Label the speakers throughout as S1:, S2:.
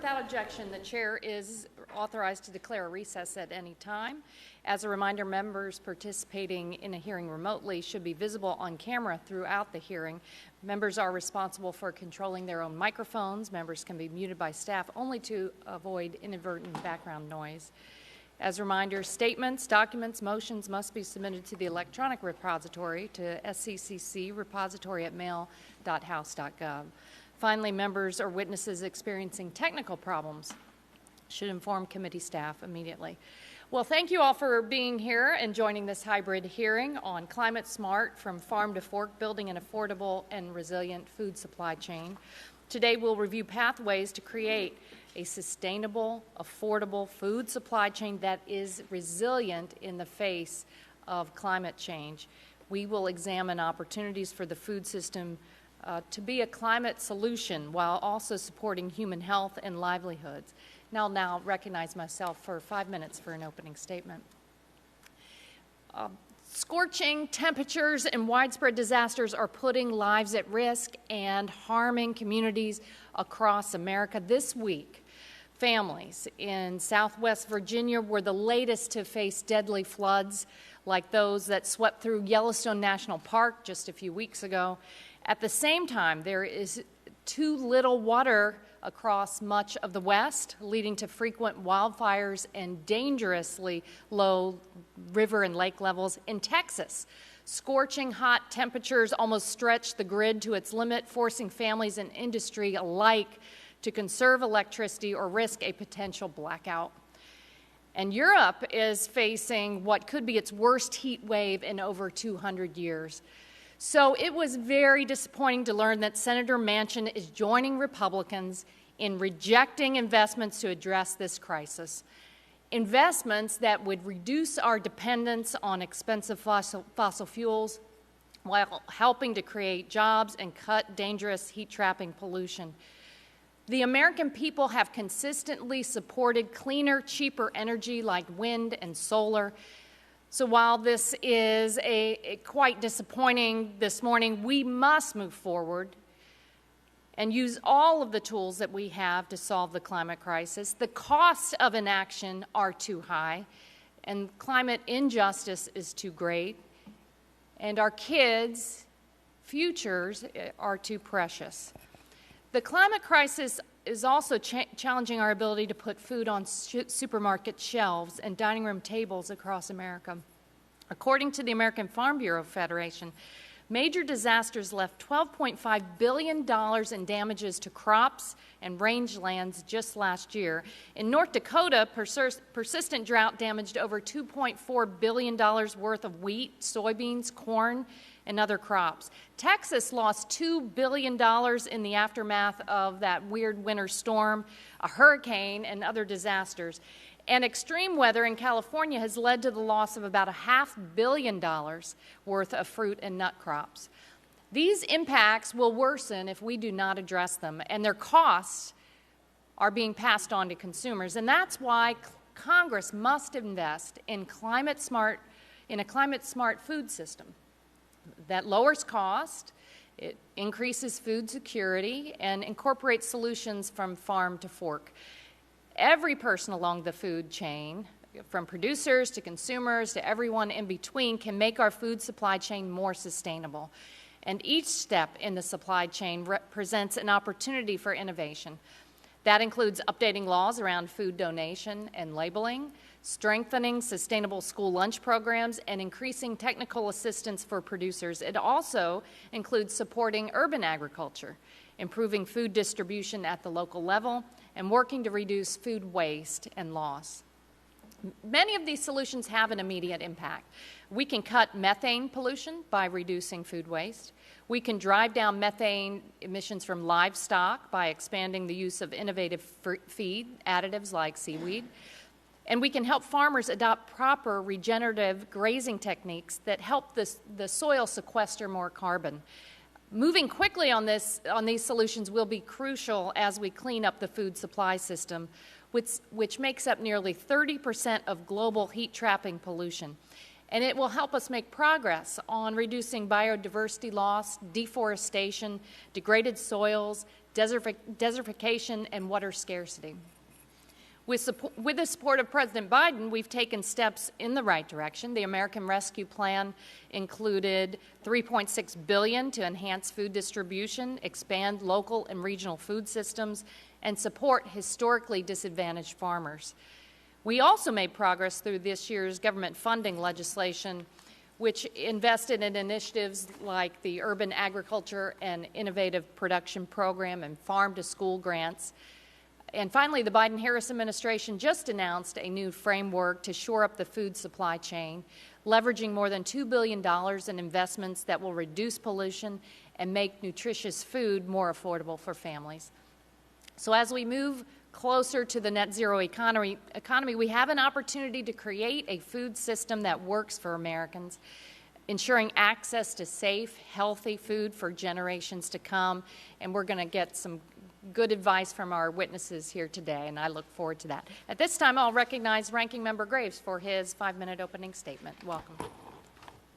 S1: without objection, the chair is authorized to declare a recess at any time. As a reminder, members participating in a hearing remotely should be visible on camera throughout the hearing. Members are responsible for controlling their own microphones. Members can be muted by staff only to avoid inadvertent background noise. As a reminder, statements, documents, motions must be submitted to the electronic repository to sccc repository@mail.house.gov. Finally, members or witnesses experiencing technical problems should inform committee staff immediately. Well, thank you all for being here and joining this hybrid hearing on Climate Smart from Farm to Fork, Building an Affordable and Resilient Food Supply Chain. Today, we'll review pathways to create a sustainable, affordable food supply chain that is resilient in the face of climate change. We will examine opportunities for the food system to be a climate solution while also supporting human health and livelihoods. And I'll now recognize myself for 5 minutes for an opening statement. Scorching temperatures and widespread disasters are putting lives at risk and harming communities across America. This week, families in Southwest Virginia were the latest to face deadly floods like those that swept through Yellowstone National Park just a few weeks ago. At the same time, there is too little water across much of the West, leading to frequent wildfires and dangerously low river and lake levels in Texas. Scorching hot temperatures almost stretched the grid to its limit, forcing families and industry alike to conserve electricity or risk a potential blackout. And Europe is facing what could be its worst heat wave in over 200 years. So it was very disappointing to learn that Senator Manchin is joining Republicans in rejecting investments to address this crisis. Investments that would reduce our dependence on expensive fossil fuels while helping to create jobs and cut dangerous heat-trapping pollution. The American people have consistently supported cleaner, cheaper energy like wind and solar. So while this is quite disappointing this morning, we must move forward and use all of the tools that we have to solve the climate crisis. The costs of inaction are too high, and climate injustice is too great, and our kids' futures are too precious. The climate crisis is also challenging our ability to put food on supermarket shelves and dining room tables across America. According to the American Farm Bureau Federation, major disasters left $12.5 billion in damages to crops and rangelands just last year. In North Dakota, persistent drought damaged over $2.4 billion worth of wheat, soybeans, corn, and other crops. Texas lost $2 billion in the aftermath of that weird winter storm, a hurricane, and other disasters. And extreme weather in California has led to the loss of about $500 million worth of fruit and nut crops. These impacts will worsen if we do not address them, and their costs are being passed on to consumers. And that's why Congress must invest in a climate-smart food system that lowers cost, it increases food security, and incorporates solutions from farm to fork. Every person along the food chain, from producers to consumers to everyone in between, can make our food supply chain more sustainable. And each step in the supply chain represents an opportunity for innovation. That includes updating laws around food donation and labeling, strengthening sustainable school lunch programs, and increasing technical assistance for producers. It also includes supporting urban agriculture, improving food distribution at the local level, and working to reduce food waste and loss. Many of these solutions have an immediate impact. We can cut methane pollution by reducing food waste. We can drive down methane emissions from livestock by expanding the use of innovative feed additives like seaweed. And we can help farmers adopt proper regenerative grazing techniques that help the soil sequester more carbon. Moving quickly on these solutions will be crucial as we clean up the food supply system, which makes up nearly 30% of global heat-trapping pollution. and it will help us make progress on reducing biodiversity loss, deforestation, degraded soils, desertification, and water scarcity. With the support of President Biden, we've taken steps in the right direction. The American Rescue Plan included $3.6 billion to enhance food distribution, expand local and regional food systems, and support historically disadvantaged farmers. We also made progress through this year's government funding legislation, which invested in initiatives like the Urban Agriculture and Innovative Production Program and Farm-to-School grants. And finally, the Biden-Harris administration just announced a new framework to shore up the food supply chain, leveraging more than $2 billion in investments that will reduce pollution and make nutritious food more affordable for families. So as we move closer to the net zero economy, we have an opportunity to create a food system that works for Americans, ensuring access to safe, healthy food for generations to come. And we're going to get some good advice from our witnesses here today, and I look forward to that. At this time, I'll recognize Ranking Member Graves for his 5-minute opening statement. Welcome.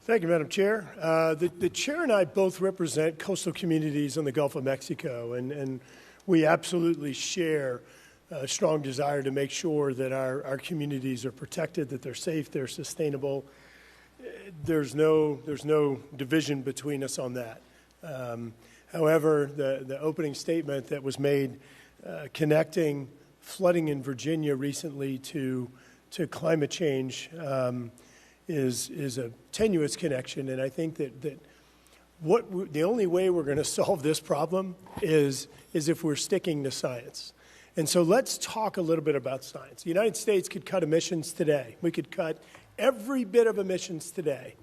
S2: Thank you, Madam Chair. The Chair and I both represent coastal communities on the Gulf of Mexico, and we absolutely share a strong desire to make sure that our communities are protected, that they're safe, they're sustainable. There's no division between us on that. However, the opening statement that was made connecting flooding in Virginia recently to climate change is a tenuous connection, and I think that the only way we're going to solve this problem is if we're sticking to science. And so let's talk a little bit about science. The United States could cut emissions today. We could cut every bit of emissions today,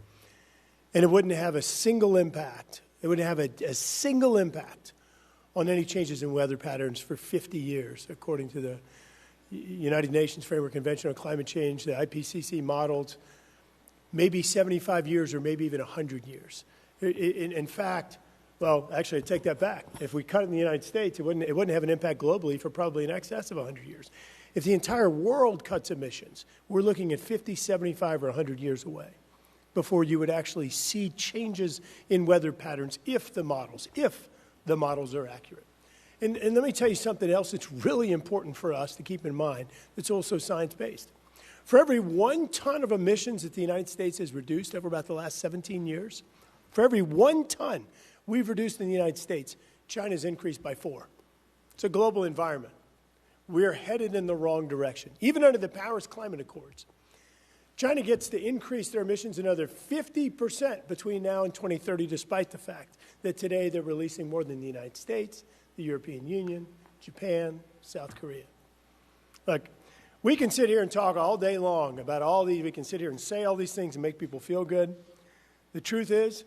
S2: and it wouldn't have a single impact. It wouldn't have a single impact on any changes in weather patterns for 50 years, according to the United Nations Framework Convention on Climate Change. The IPCC modeled maybe 75 years or maybe even 100 years. In fact, well, actually, I take that back. If we cut it in the United States, it wouldn't have an impact globally for probably in excess of 100 years. If the entire world cuts emissions, we're looking at 50, 75, or 100 years away before you would actually see changes in weather patterns if the models are accurate. And let me tell you something else that's really important for us to keep in mind that's also science-based. For every 1 ton of emissions that the United States has reduced over about the last 17 years, for every 1 ton we've reduced in the United States, China's increased by 4. It's a global environment. We're headed in the wrong direction, even under the Paris Climate Accords. China gets to increase their emissions another 50% between now and 2030, despite the fact that today they're releasing more than the United States, the European Union, Japan, South Korea. Look, we can sit here and talk all day long about all these. We can sit here and say all these things and make people feel good. The truth is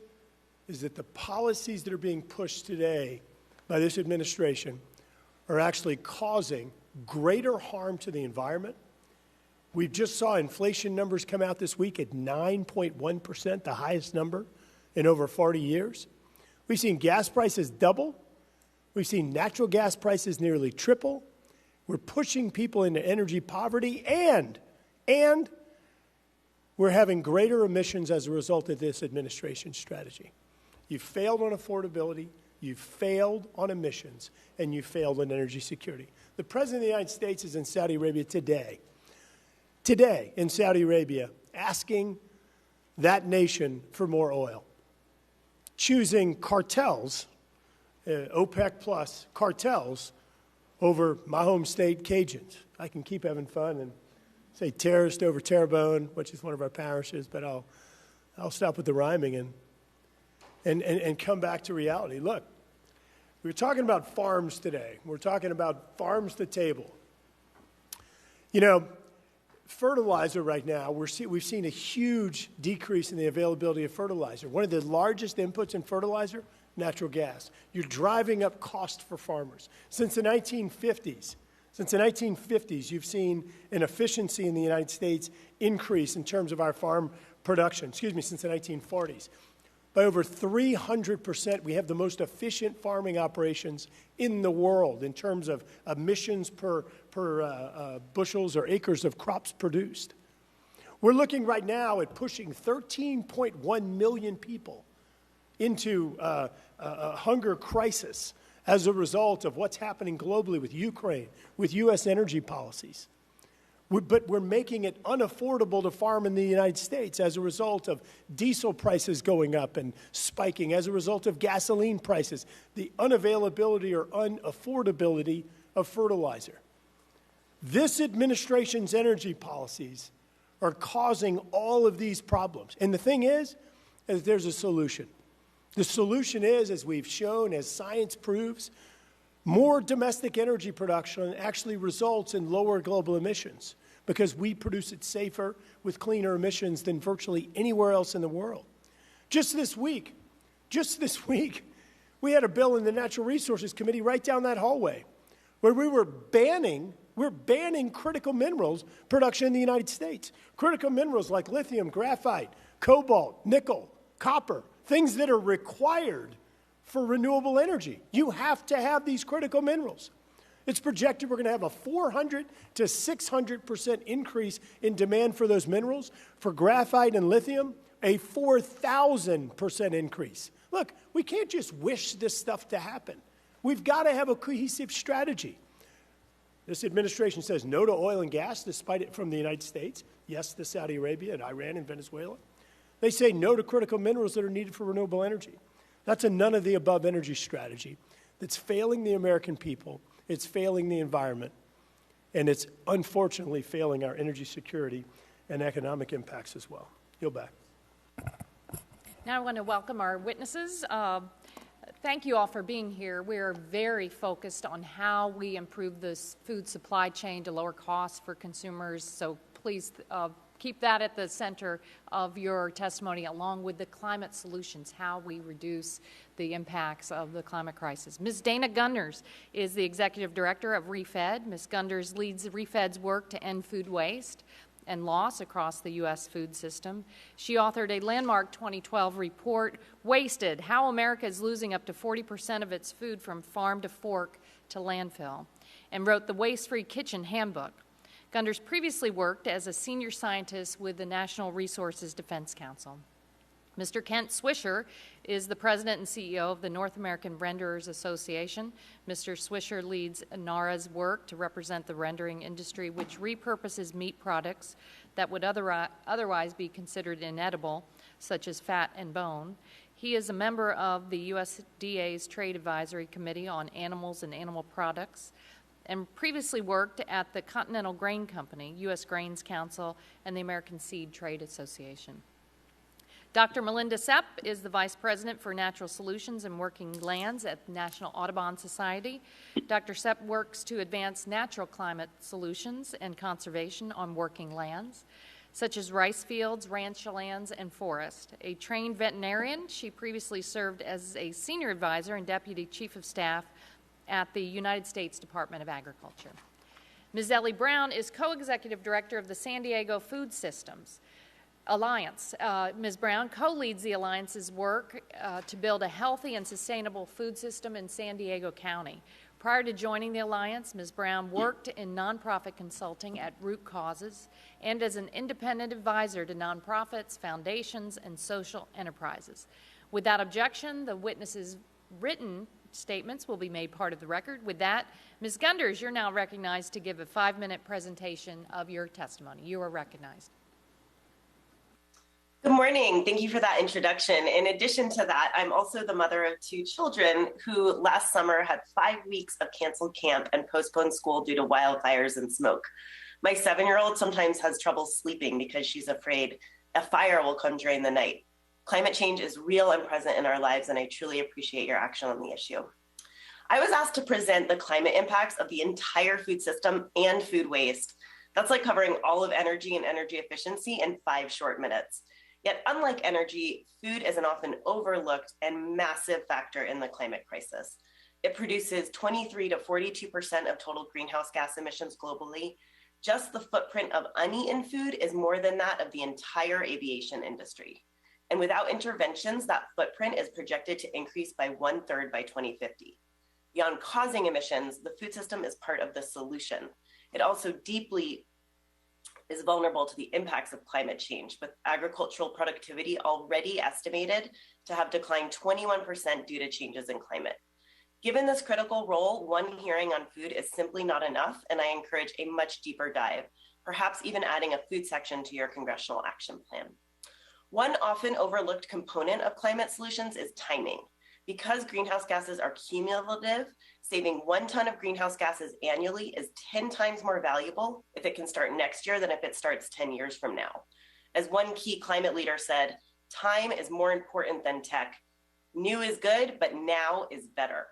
S2: that the policies that are being pushed today by this administration are actually causing greater harm to the environment. We just saw inflation numbers come out this week at 9.1%, the highest number in over 40 years. We've seen gas prices double. We've seen natural gas prices nearly triple. We're pushing people into energy poverty, and we're having greater emissions as a result of this administration's strategy. You've failed on affordability, you've failed on emissions, and you've failed on energy security. The President of the United States is in Saudi Arabia today in Saudi Arabia, asking that nation for more oil, choosing cartels, OPEC plus cartels, over my home state, Cajuns. I can keep having fun and say terrorist over Terrebonne, which is one of our parishes, but I'll stop with the rhyming and come back to reality. Look, we're talking about farms today. We're talking about farms to table. You know, fertilizer right now, we've seen a huge decrease in the availability of fertilizer. One of the largest inputs in fertilizer, natural gas. You're driving up cost for farmers. Since the 1950s, you've seen an efficiency in the United States increase in terms of our farm production, since the 1940s. By over 300%, we have the most efficient farming operations in the world in terms of emissions per bushels or acres of crops produced. We're looking right now at pushing 13.1 million people into a hunger crisis as a result of what's happening globally with Ukraine, with U.S. energy policies. But we're making it unaffordable to farm in the United States as a result of diesel prices going up and spiking, as a result of gasoline prices, the unavailability or unaffordability of fertilizer. This administration's energy policies are causing all of these problems. And the thing is there's a solution. The solution is, as we've shown, as science proves, more domestic energy production actually results in lower global emissions because we produce it safer with cleaner emissions than virtually anywhere else in the world. Just this week, we had a bill in the Natural Resources Committee right down that hallway where we're banning critical minerals production in the United States. Critical minerals like lithium, graphite, cobalt, nickel, copper, things that are required for renewable energy. You have to have these critical minerals. It's projected we're going to have a 400 to 600% increase in demand for those minerals. For graphite and lithium, a 4,000% increase. Look, we can't just wish this stuff to happen. We've got to have a cohesive strategy. This administration says no to oil and gas, despite it from the United States. Yes to Saudi Arabia and Iran and Venezuela. They say no to critical minerals that are needed for renewable energy. That's a none-of-the-above energy strategy that's failing the American people, it's failing the environment, and it's unfortunately failing our energy security and economic impacts as well. Yield back.
S1: Now I want to welcome our witnesses. Thank you all for being here. We're very focused on how we improve this food supply chain to lower costs for consumers, so please keep that at the center of your testimony, along with the climate solutions, how we reduce the impacts of the climate crisis. Ms. Dana Gunders is the Executive Director of ReFed. Ms. Gunders leads ReFed's work to end food waste and loss across the U.S. food system. She authored a landmark 2012 report, Wasted: How America is Losing Up to 40% of its Food from Farm to Fork to Landfill, and wrote the Waste-Free Kitchen Handbook. Gunders previously worked as a senior scientist with the National Resources Defense Council. Mr. Kent Swisher is the president and CEO of the North American Renderers Association. Mr. Swisher leads NARA's work to represent the rendering industry, which repurposes meat products that would otherwise be considered inedible, such as fat and bone. He is a member of the USDA's Trade Advisory Committee on Animals and Animal Products, and previously worked at the Continental Grain Company, U.S. Grains Council, and the American Seed Trade Association. Dr. Melinda Sepp is the Vice President for Natural Solutions and Working Lands at the National Audubon Society. Dr. Sepp works to advance natural climate solutions and conservation on working lands, such as rice fields, ranch lands, and forest. A trained veterinarian, she previously served as a senior advisor and deputy chief of staff at the United States Department of Agriculture. Ms. Ellie Brown is co-executive director of the San Diego Food Systems Alliance. Ms. Brown co-leads the Alliance's work to build a healthy and sustainable food system in San Diego County. Prior to joining the Alliance, Ms. Brown worked in nonprofit consulting at Root Causes and as an independent advisor to nonprofits, foundations, and social enterprises. Without objection, the witnesses' written statements will be made part of the record. With that, Ms. Gunders, you're now recognized to give a 5-minute presentation of your testimony. You are recognized.
S3: Good morning. Thank you for that introduction. In addition to that, I'm also the mother of 2 children who last summer had 5 weeks of canceled camp and postponed school due to wildfires and smoke. My 7-year-old sometimes has trouble sleeping because she's afraid a fire will come during the night. Climate change is real and present in our lives, and I truly appreciate your action on the issue. I was asked to present the climate impacts of the entire food system and food waste. That's like covering all of energy and energy efficiency in 5 short minutes. Yet, unlike energy, food is an often overlooked and massive factor in the climate crisis. It produces 23 to 42% of total greenhouse gas emissions globally. Just the footprint of uneaten food is more than that of the entire aviation industry. And without interventions, that footprint is projected to increase by 1/3 by 2050. Beyond causing emissions, the food system is part of the solution. It also deeply is vulnerable to the impacts of climate change, with agricultural productivity already estimated to have declined 21% due to changes in climate. Given this critical role, one hearing on food is simply not enough, and I encourage a much deeper dive, perhaps even adding a food section to your congressional action plan. One often overlooked component of climate solutions is timing. Because greenhouse gases are cumulative, saving 1 ton of greenhouse gases annually is 10 times more valuable if it can start next year than if it starts 10 years from now. As one key climate leader said, time is more important than tech. New is good, but now is better.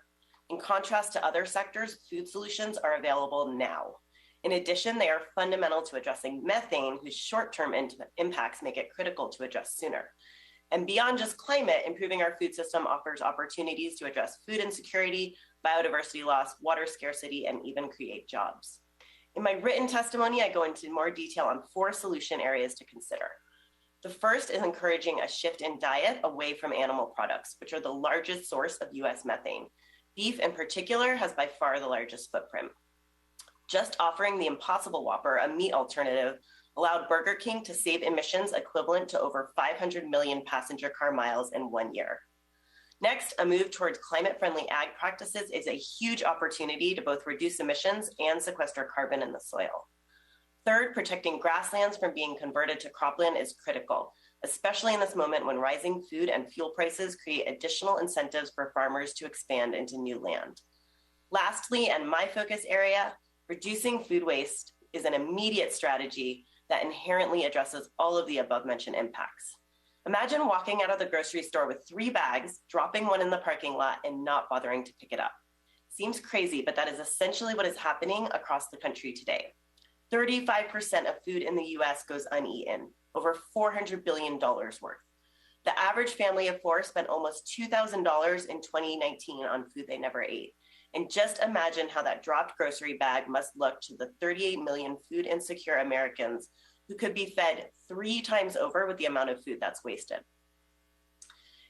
S3: In contrast to other sectors, food solutions are available now. In addition, they are fundamental to addressing methane, whose short-term impacts make it critical to address sooner. And beyond just climate, improving our food system offers opportunities to address food insecurity, biodiversity loss, water scarcity, and even create jobs. In my written testimony, I go into more detail on 4 solution areas to consider. The first is encouraging a shift in diet away from animal products, which are the largest source of US methane. Beef in particular has by far the largest footprint. Just offering the Impossible Whopper, a meat alternative, allowed Burger King to save emissions equivalent to over 500 million passenger car miles in 1 year. Next, a move towards climate-friendly ag practices is a huge opportunity to both reduce emissions and sequester carbon in the soil. Third, protecting grasslands from being converted to cropland is critical, especially in this moment when rising food and fuel prices create additional incentives for farmers to expand into new land. Lastly, and my focus area, reducing food waste is an immediate strategy that inherently addresses all of the above-mentioned impacts. Imagine walking out of the grocery store with 3 bags, dropping one in the parking lot, and not bothering to pick it up. Seems crazy, but that is essentially what is happening across the country today. 35% of food in the US goes uneaten, over $400 billion worth. The average family of 4 spent almost $2,000 in 2019 on food they never ate. And just imagine how that dropped grocery bag must look to the 38 million food insecure Americans who could be fed 3 times over with the amount of food that's wasted.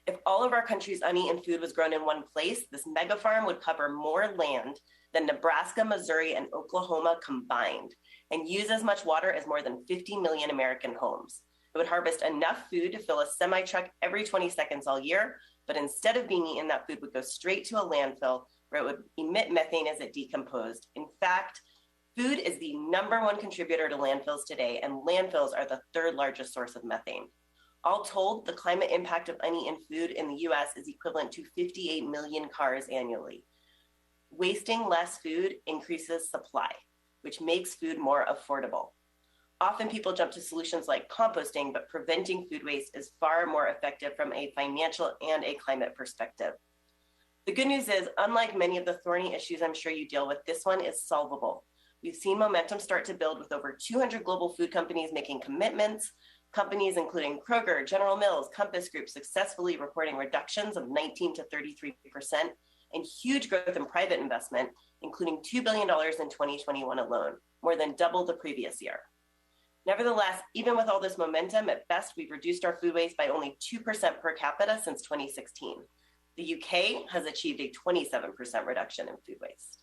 S3: If all of our country's uneaten food was grown in one place, this mega farm would cover more land than Nebraska, Missouri, and Oklahoma combined, and use as much water as more than 50 million American homes. It would harvest enough food to fill a semi-truck every 20 seconds all year, but instead of being eaten, that food would go straight to a landfill where it would emit methane as it decomposed. In fact, food is the #1 contributor to landfills today, and landfills are the 3rd largest source of methane. All told, the climate impact of uneaten food in the US is equivalent to 58 million cars annually. Wasting less food increases supply, which makes food more affordable. Often people jump to solutions like composting, but preventing food waste is far more effective from a financial and a climate perspective. The good news is, unlike many of the thorny issues I'm sure you deal with, this one is solvable. We've seen momentum start to build with over 200 global food companies making commitments, companies including Kroger, General Mills, Compass Group successfully reporting reductions of 19 to 33%, and huge growth in private investment, including $2 billion in 2021 alone, more than double the previous year. Nevertheless, even with all this momentum, at best, we've reduced our food waste by only 2% per capita since 2016. The UK has achieved a 27% reduction in food waste.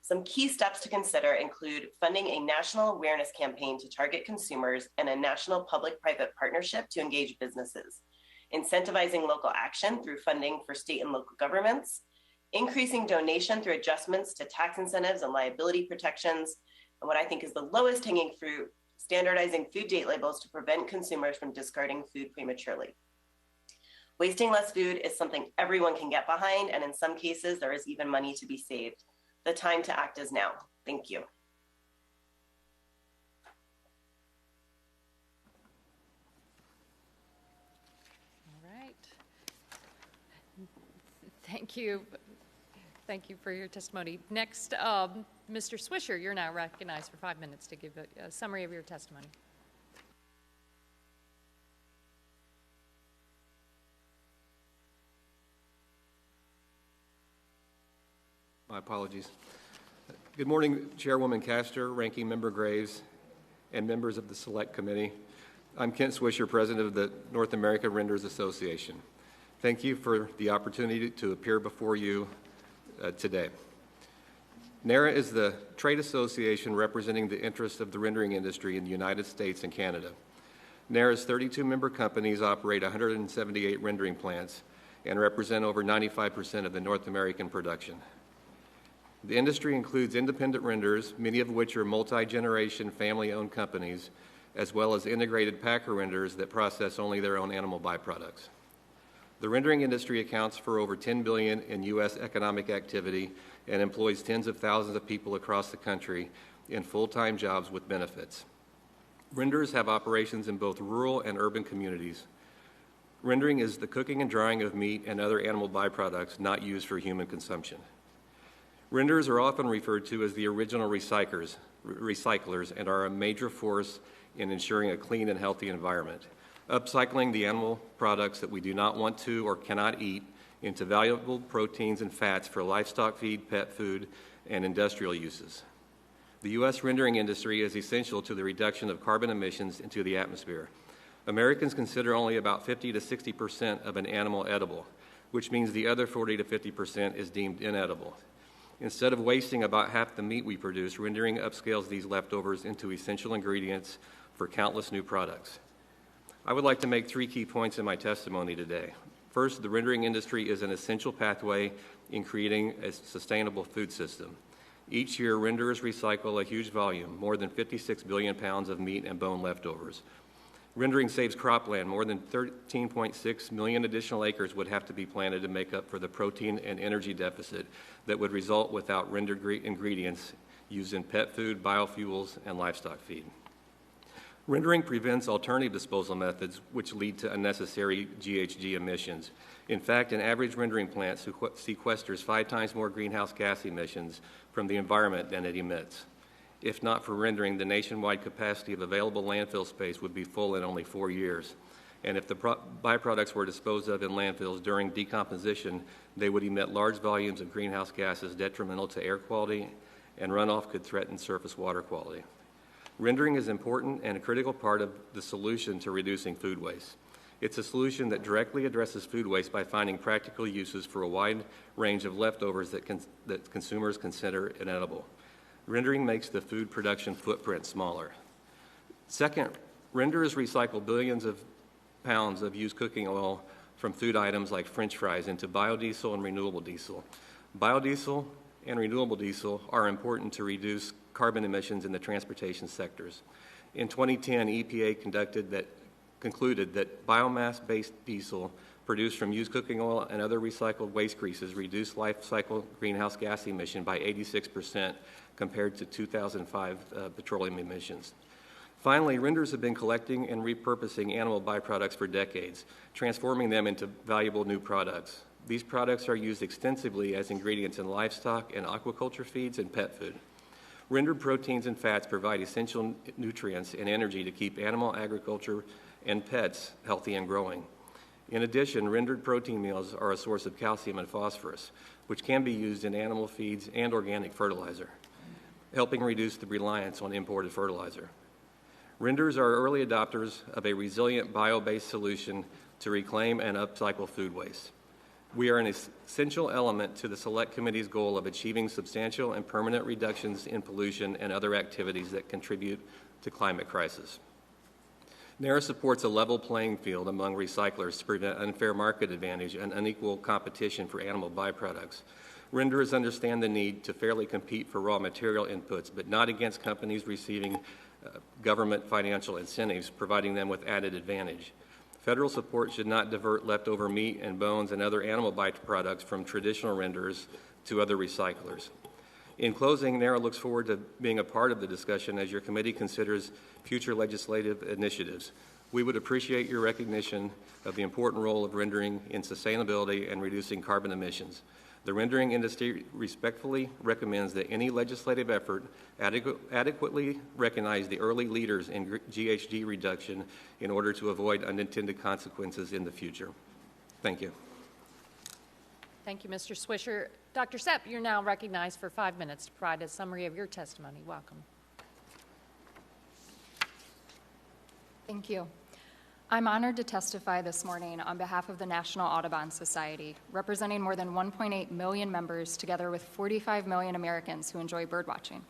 S3: Some key steps to consider include funding a national awareness campaign to target consumers and a national public-private partnership to engage businesses, incentivizing local action through funding for state and local governments, increasing donation through adjustments to tax incentives and liability protections, and what I think is the lowest hanging fruit, standardizing food date labels to prevent consumers from discarding food prematurely. Wasting less food is something everyone can get behind, and in some cases, there is even money to be saved. The time to act is now. Thank you.
S1: All right. Thank you. Thank you for your testimony. Next, Mr. Swisher, you're now recognized for 5 minutes to give a summary of your testimony.
S4: My apologies. Good morning, Chairwoman Castor, Ranking Member Graves, and members of the Select Committee. I'm Kent Swisher, President of the North America Renders Association. Thank you for the opportunity to appear before you today. NARA is the trade association representing the interests of the rendering industry in the United States and Canada. NARA's 32 member companies operate 178 rendering plants and represent over 95% of the North American production. The industry includes independent renders, many of which are multi-generation family-owned companies, as well as integrated packer renders that process only their own animal byproducts. The rendering industry accounts for over $10 billion in U.S. economic activity and employs tens of thousands of people across the country in full-time jobs with benefits. Renders have operations in both rural and urban communities. Rendering is the cooking and drying of meat and other animal byproducts not used for human consumption. Renders are often referred to as the original recyclers and are a major force in ensuring a clean and healthy environment, upcycling the animal products that we do not want to or cannot eat into valuable proteins and fats for livestock feed, pet food, and industrial uses. The U.S. rendering industry is essential to the reduction of carbon emissions into the atmosphere. Americans consider only about 50 to 60% of an animal edible, which means the other 40 to 50% is deemed inedible. Instead of wasting about half the meat we produce, rendering upscales these leftovers into essential ingredients for countless new products. I would like to make 3 key points in my testimony today. First, the rendering industry is an essential pathway in creating a sustainable food system. Each year, renderers recycle a huge volume, more than 56 billion pounds of meat and bone leftovers. Rendering saves cropland. More than 13.6 million additional acres would have to be planted to make up for the protein and energy deficit that would result without rendered ingredients used in pet food, biofuels, and livestock feed. Rendering prevents alternative disposal methods which lead to unnecessary GHG emissions. In fact, an average rendering plant sequesters 5 times more greenhouse gas emissions from the environment than it emits. If not for rendering, the nationwide capacity of available landfill space would be full in only 4 years. And if the byproducts were disposed of in landfills during decomposition, they would emit large volumes of greenhouse gases detrimental to air quality, and runoff could threaten surface water quality. Rendering is important and a critical part of the solution to reducing food waste. It's a solution that directly addresses food waste by finding practical uses for a wide range of leftovers that consumers consider inedible. Rendering makes the food production footprint smaller. Second, renderers recycle billions of pounds of used cooking oil from food items like French fries into biodiesel and renewable diesel. Biodiesel and renewable diesel are important to reduce carbon emissions in the transportation sectors. In 2010, EPA concluded that biomass-based diesel produced from used cooking oil and other recycled waste greases reduced life cycle greenhouse gas emission by 86% compared to 2005 petroleum emissions. Finally, renders have been collecting and repurposing animal byproducts for decades, transforming them into valuable new products. These products are used extensively as ingredients in livestock and aquaculture feeds and pet food. Rendered proteins and fats provide essential nutrients and energy to keep animal agriculture and pets healthy and growing. In addition, rendered protein meals are a source of calcium and phosphorus, which can be used in animal feeds and organic fertilizer, helping reduce the reliance on imported fertilizer. Renders are early adopters of a resilient bio-based solution to reclaim and upcycle food waste. We are an essential element to the Select Committee's goal of achieving substantial and permanent reductions in pollution and other activities that contribute to climate crisis. NARA supports a level playing field among recyclers to prevent unfair market advantage and unequal competition for animal byproducts. Renderers understand the need to fairly compete for raw material inputs, but not against companies receiving government financial incentives, providing them with added advantage. Federal support should not divert leftover meat and bones and other animal byproducts from traditional renderers to other recyclers. In closing, NARA looks forward to being a part of the discussion as your committee considers future legislative initiatives. We would appreciate your recognition of the important role of rendering in sustainability and reducing carbon emissions. The rendering industry respectfully recommends that any legislative effort adequately recognize the early leaders in GHG reduction in order to avoid unintended consequences in the future. Thank you.
S1: Thank you, Mr. Swisher. Dr. Sepp, you're now recognized for 5 minutes to provide a summary of your testimony. Welcome.
S5: Thank you. I'm honored to testify this morning on behalf of the National Audubon Society, representing more than 1.8 million members together with 45 million Americans who enjoy birdwatching.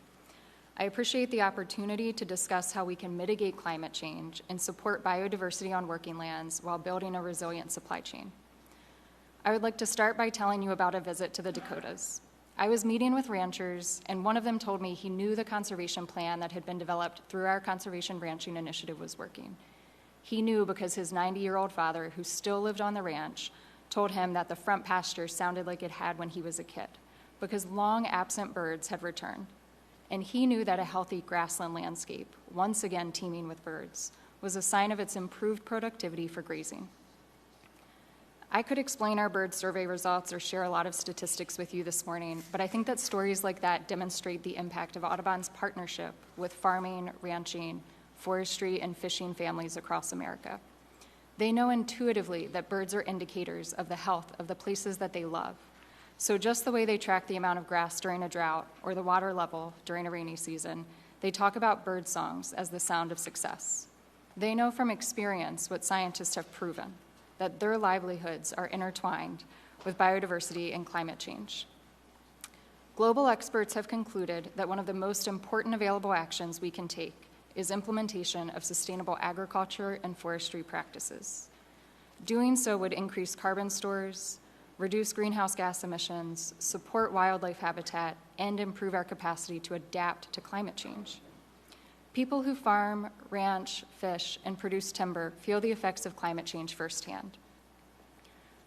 S5: I appreciate the opportunity to discuss how we can mitigate climate change and support biodiversity on working lands while building a resilient supply chain. I would like to start by telling you about a visit to the Dakotas. I was meeting with ranchers, and one of them told me he knew the conservation plan that had been developed through our Conservation Ranching Initiative was working. He knew because his 90-year-old father, who still lived on the ranch, told him that the front pasture sounded like it had when he was a kid, because long absent birds had returned. And he knew that a healthy grassland landscape, once again teeming with birds, was a sign of its improved productivity for grazing. I could explain our bird survey results or share a lot of statistics with you this morning, but I think that stories like that demonstrate the impact of Audubon's partnership with farming, ranching, forestry, and fishing families across America. They know intuitively that birds are indicators of the health of the places that they love. So just the way they track the amount of grass during a drought or the water level during a rainy season, they talk about bird songs as the sound of success. They know from experience what scientists have proven, that their livelihoods are intertwined with biodiversity and climate change. Global experts have concluded that one of the most important available actions we can take is implementation of sustainable agriculture and forestry practices. Doing so would increase carbon stores, reduce greenhouse gas emissions, support wildlife habitat, and improve our capacity to adapt to climate change. People who farm, ranch, fish, and produce timber feel the effects of climate change firsthand.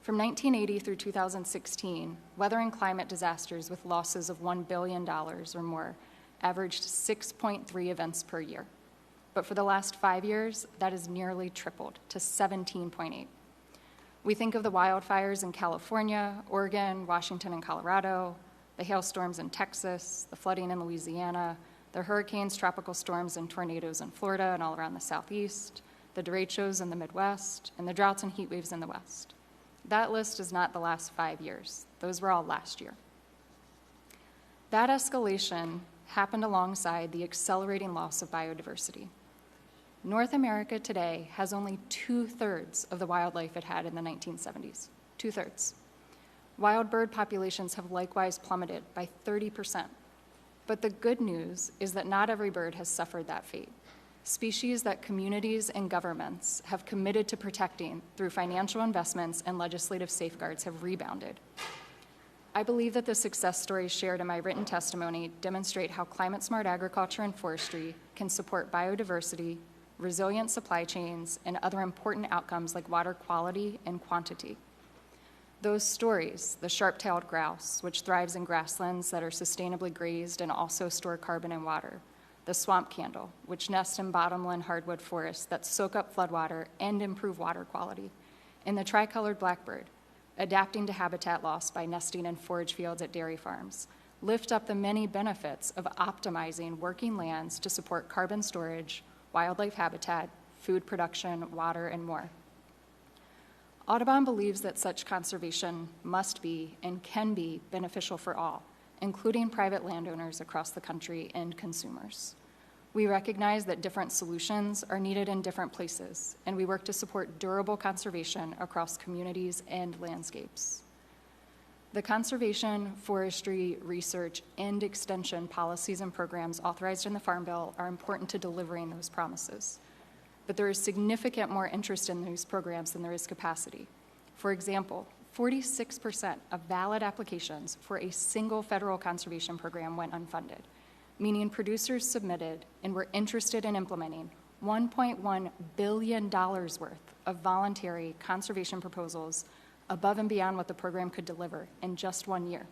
S5: From 1980 through 2016, weather and climate disasters with losses of $1 billion or more averaged 6.3 events per year. But for the last 5 years, that has nearly tripled to 17.8. We think of the wildfires in California, Oregon, Washington, and Colorado, the hailstorms in Texas, the flooding in Louisiana, the hurricanes, tropical storms, and tornadoes in Florida and all around the Southeast, the derechos in the Midwest, and the droughts and heat waves in the West. That list is not the last 5 years. Those were all last year. That escalation happened alongside the accelerating loss of biodiversity. North America today has only 2/3 of the wildlife it had in the 1970s. 2/3. Wild bird populations have likewise plummeted by 30%. But the good news is that not every bird has suffered that fate. Species that communities and governments have committed to protecting through financial investments and legislative safeguards have rebounded. I believe that the success stories shared in my written testimony demonstrate how climate-smart agriculture and forestry can support biodiversity, resilient supply chains, and other important outcomes like water quality and quantity. Those stories, the sharp-tailed grouse, which thrives in grasslands that are sustainably grazed and also store carbon and water, the swamp candle, which nests in bottomland hardwood forests that soak up floodwater and improve water quality, and the tricolored blackbird, adapting to habitat loss by nesting in forage fields at dairy farms, lift up the many benefits of optimizing working lands to support carbon storage, wildlife habitat, food production, water, and more. Audubon believes that such conservation must be and can be beneficial for all, including private landowners across the country and consumers. We recognize that different solutions are needed in different places, and we work to support durable conservation across communities and landscapes. The conservation, forestry, research, and extension policies and programs authorized in the Farm Bill are important to delivering those promises. But there is significant more interest in these programs than there is capacity. For example, 46% of valid applications for a single federal conservation program went unfunded, meaning producers submitted and were interested in implementing $1.1 billion worth of voluntary conservation proposals above and beyond what the program could deliver in just 1 year.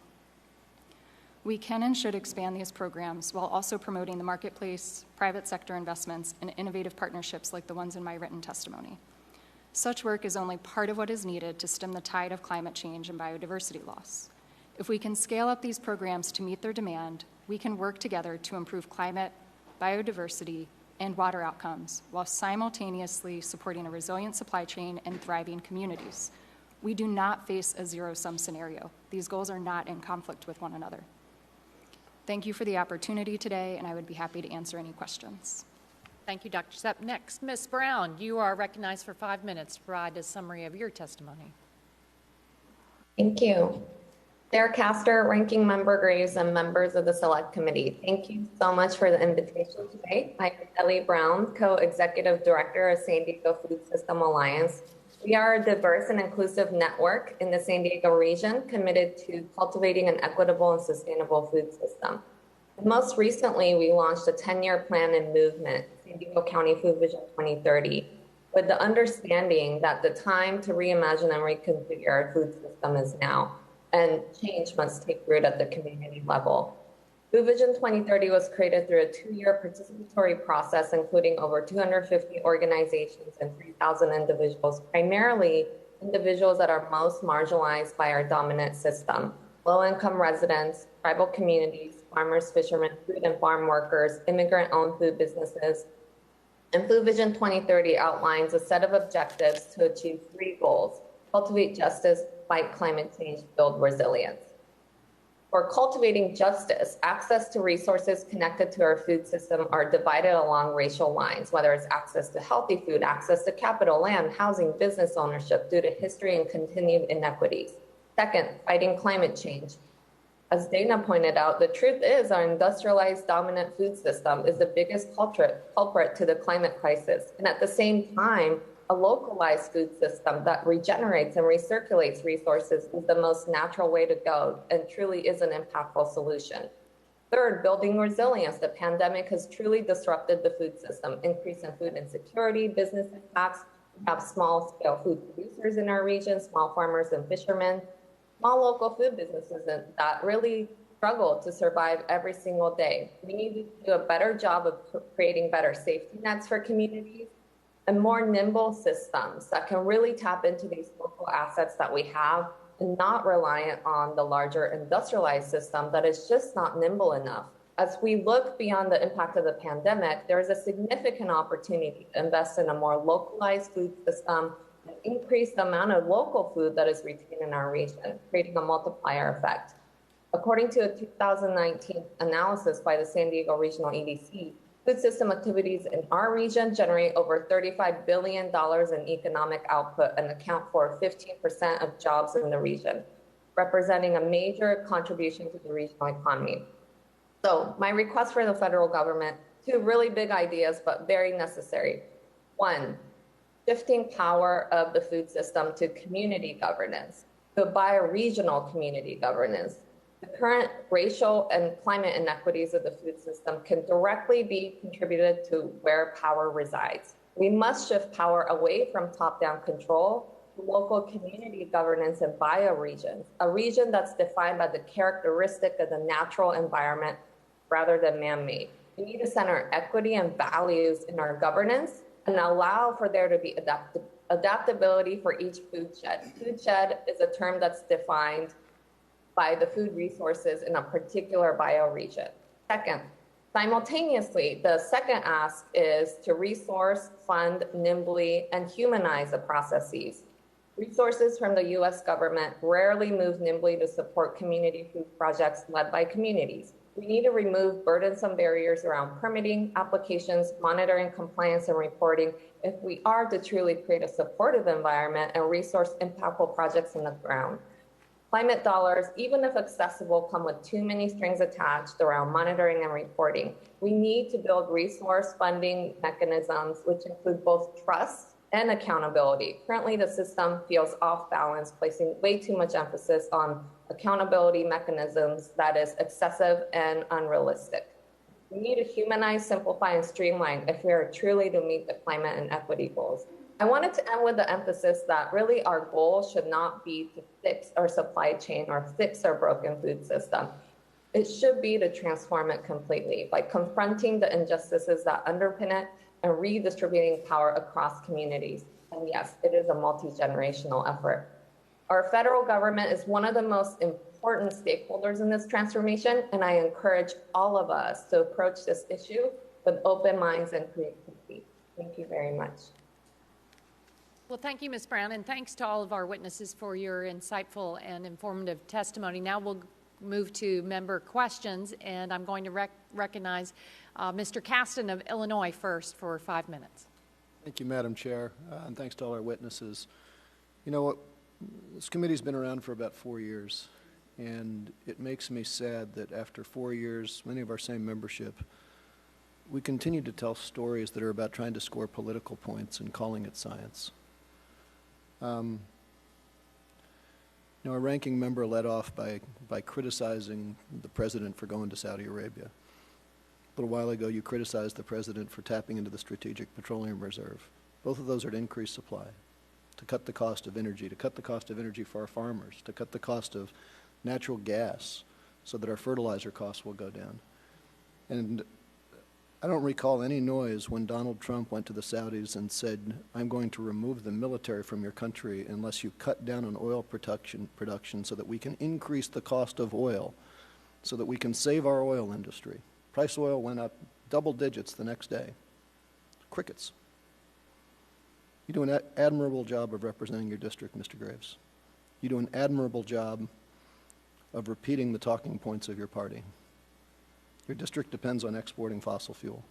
S5: We can and should expand these programs while also promoting the marketplace, private sector investments, and innovative partnerships like the ones in my written testimony. Such work is only part of what is needed to stem the tide of climate change and biodiversity loss. If we can scale up these programs to meet their demand, we can work together to improve climate, biodiversity, and water outcomes while simultaneously supporting a resilient supply chain and thriving communities. We do not face a zero-sum scenario. These goals are not in conflict with one another. Thank you for the opportunity today, and I would be happy to answer any questions.
S1: Thank you, Dr. Sepp. Next, Ms. Brown, you are recognized for 5 minutes to provide a summary of your testimony.
S6: Thank you. Chair Castor, Ranking Member Graves, and members of the Select Committee, thank you so much for the invitation today. I'm Ellie Brown, Co-Executive Director of San Diego Food System Alliance. We are a diverse and inclusive network in the San Diego region committed to cultivating an equitable and sustainable food system. Most recently, we launched a 10-year plan and movement, San Diego County Food Vision 2030, with the understanding that the time to reimagine and reconfigure our food system is now, and change must take root at the community level. Food Vision 2030 was created through a 2-year participatory process, including over 250 organizations and 3,000 individuals, primarily individuals that are most marginalized by our dominant system: low-income residents, tribal communities, farmers, fishermen, food and farm workers, immigrant-owned food businesses. And Food Vision 2030 outlines a set of objectives to achieve 3 goals: cultivate justice, fight climate change, build resilience. For cultivating justice, access to resources connected to our food system are divided along racial lines, whether it's access to healthy food, access to capital, land, housing, business ownership, due to history and continued inequities. Second, fighting climate change. As Dana pointed out, the truth is our industrialized dominant food system is the biggest culprit to the climate crisis. And at the same time, a localized food system that regenerates and recirculates resources is the most natural way to go and truly is an impactful solution. Third, building resilience. The pandemic has truly disrupted the food system, increase in food insecurity, business impacts. We have small-scale food producers in our region, small farmers and fishermen, small local food businesses that really struggle to survive every single day. We need to do a better job of creating better safety nets for communities and more nimble systems that can really tap into these local assets that we have and not reliant on the larger industrialized system that is just not nimble enough. As we look beyond the impact of the pandemic, there is a significant opportunity to invest in a more localized food system and increase the amount of local food that is retained in our region, creating a multiplier effect. According to a 2019 analysis by the San Diego Regional EDC, food system activities in our region generate over $35 billion in economic output and account for 15% of jobs in the region, representing a major contribution to the regional economy. So my request for the federal government, 2 really big ideas, but very necessary. 1, shifting power of the food system to community governance, to bioregional community governance. The current racial and climate inequities of the food system can directly be contributed to where power resides. We must shift power away from top-down control to local community governance and bioregions, a region that's defined by the characteristic of the natural environment rather than man-made. We need to center equity and values in our governance and allow for there to be adaptability for each food shed. Food shed is a term that's defined by the food resources in a particular bioregion. Second, simultaneously, the second ask is to resource, fund nimbly, and humanize the processes. Resources from the US government rarely move nimbly to support community food projects led by communities. We need to remove burdensome barriers around permitting, applications, monitoring, compliance, and reporting if we are to truly create a supportive environment and resource impactful projects on the ground. Climate dollars, even if accessible, come with too many strings attached around monitoring and reporting. We need to build resource funding mechanisms, which include both trust and accountability. Currently, the system feels off balance, placing way too much emphasis on accountability mechanisms that is excessive and unrealistic. We need to humanize, simplify, and streamline if we are truly to meet the climate and equity goals. I wanted to end with the emphasis that really our goal should not be to fix our supply chain or fix our broken food system. It should be to transform it completely by confronting the injustices that underpin it and redistributing power across communities. And yes, it is a multi-generational effort. Our federal government is one of the most important stakeholders in this transformation, and I encourage all of us to approach this issue with open minds and creativity. Thank you very much.
S1: Well, thank you, Ms. Brown, and thanks to all of our witnesses for your insightful and informative testimony. Now we'll move to member questions, and I'm going to recognize Mr. Caston of Illinois first for 5 minutes.
S7: Thank you, Madam Chair, and thanks to all our witnesses. You know what, this committee's been around for about 4 years, and it makes me sad that after 4 years, many of our same membership, we continue to tell stories that are about trying to score political points and calling it science. You know, our ranking member led off by criticizing the president for going to Saudi Arabia. A little while ago, you criticized the president for tapping into the Strategic Petroleum Reserve. Both of those are to increase supply, to cut the cost of energy, for our farmers, to cut the cost of natural gas so that our fertilizer costs will go down. And I don't recall any noise when Donald Trump went to the Saudis and said, I'm going to remove the military from your country unless you cut down on oil production so that we can increase the cost of oil, so that we can save our oil industry. Price of oil went up double digits the next day. Crickets. You do an admirable job of representing your district, Mr. Graves. You do an admirable job of repeating the talking points of your party. Your district depends on exporting fossil fuel.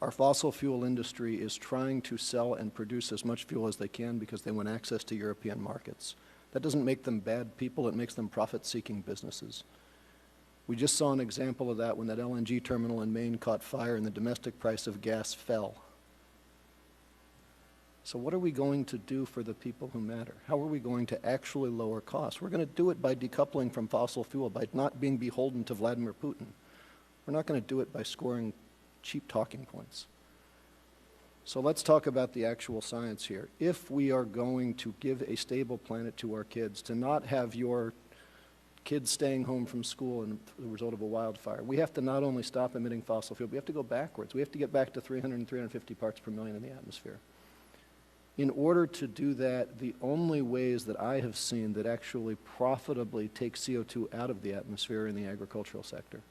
S7: Our fossil fuel industry is trying to sell and produce as much fuel as they can because they want access to European markets. That doesn't make them bad people, it makes them profit-seeking businesses. We just saw an example of that when that LNG terminal in Maine caught fire and the domestic price of gas fell. So what are we going to do for the people who matter? How are we going to actually lower costs? We're going to do it by decoupling from fossil fuel, by not being beholden to Vladimir Putin. We're not going to do it by scoring cheap talking points. So let's talk about the actual science here. If we are going to give a stable planet to our kids, to not have your kids staying home from school as a result of a wildfire, we have to not only stop emitting fossil fuel, we have to go backwards. We have to get back to 300 and 350 parts per million in the atmosphere. In order to do that, the only ways that I have seen that actually profitably take CO2 out of the atmosphere in the agricultural sector.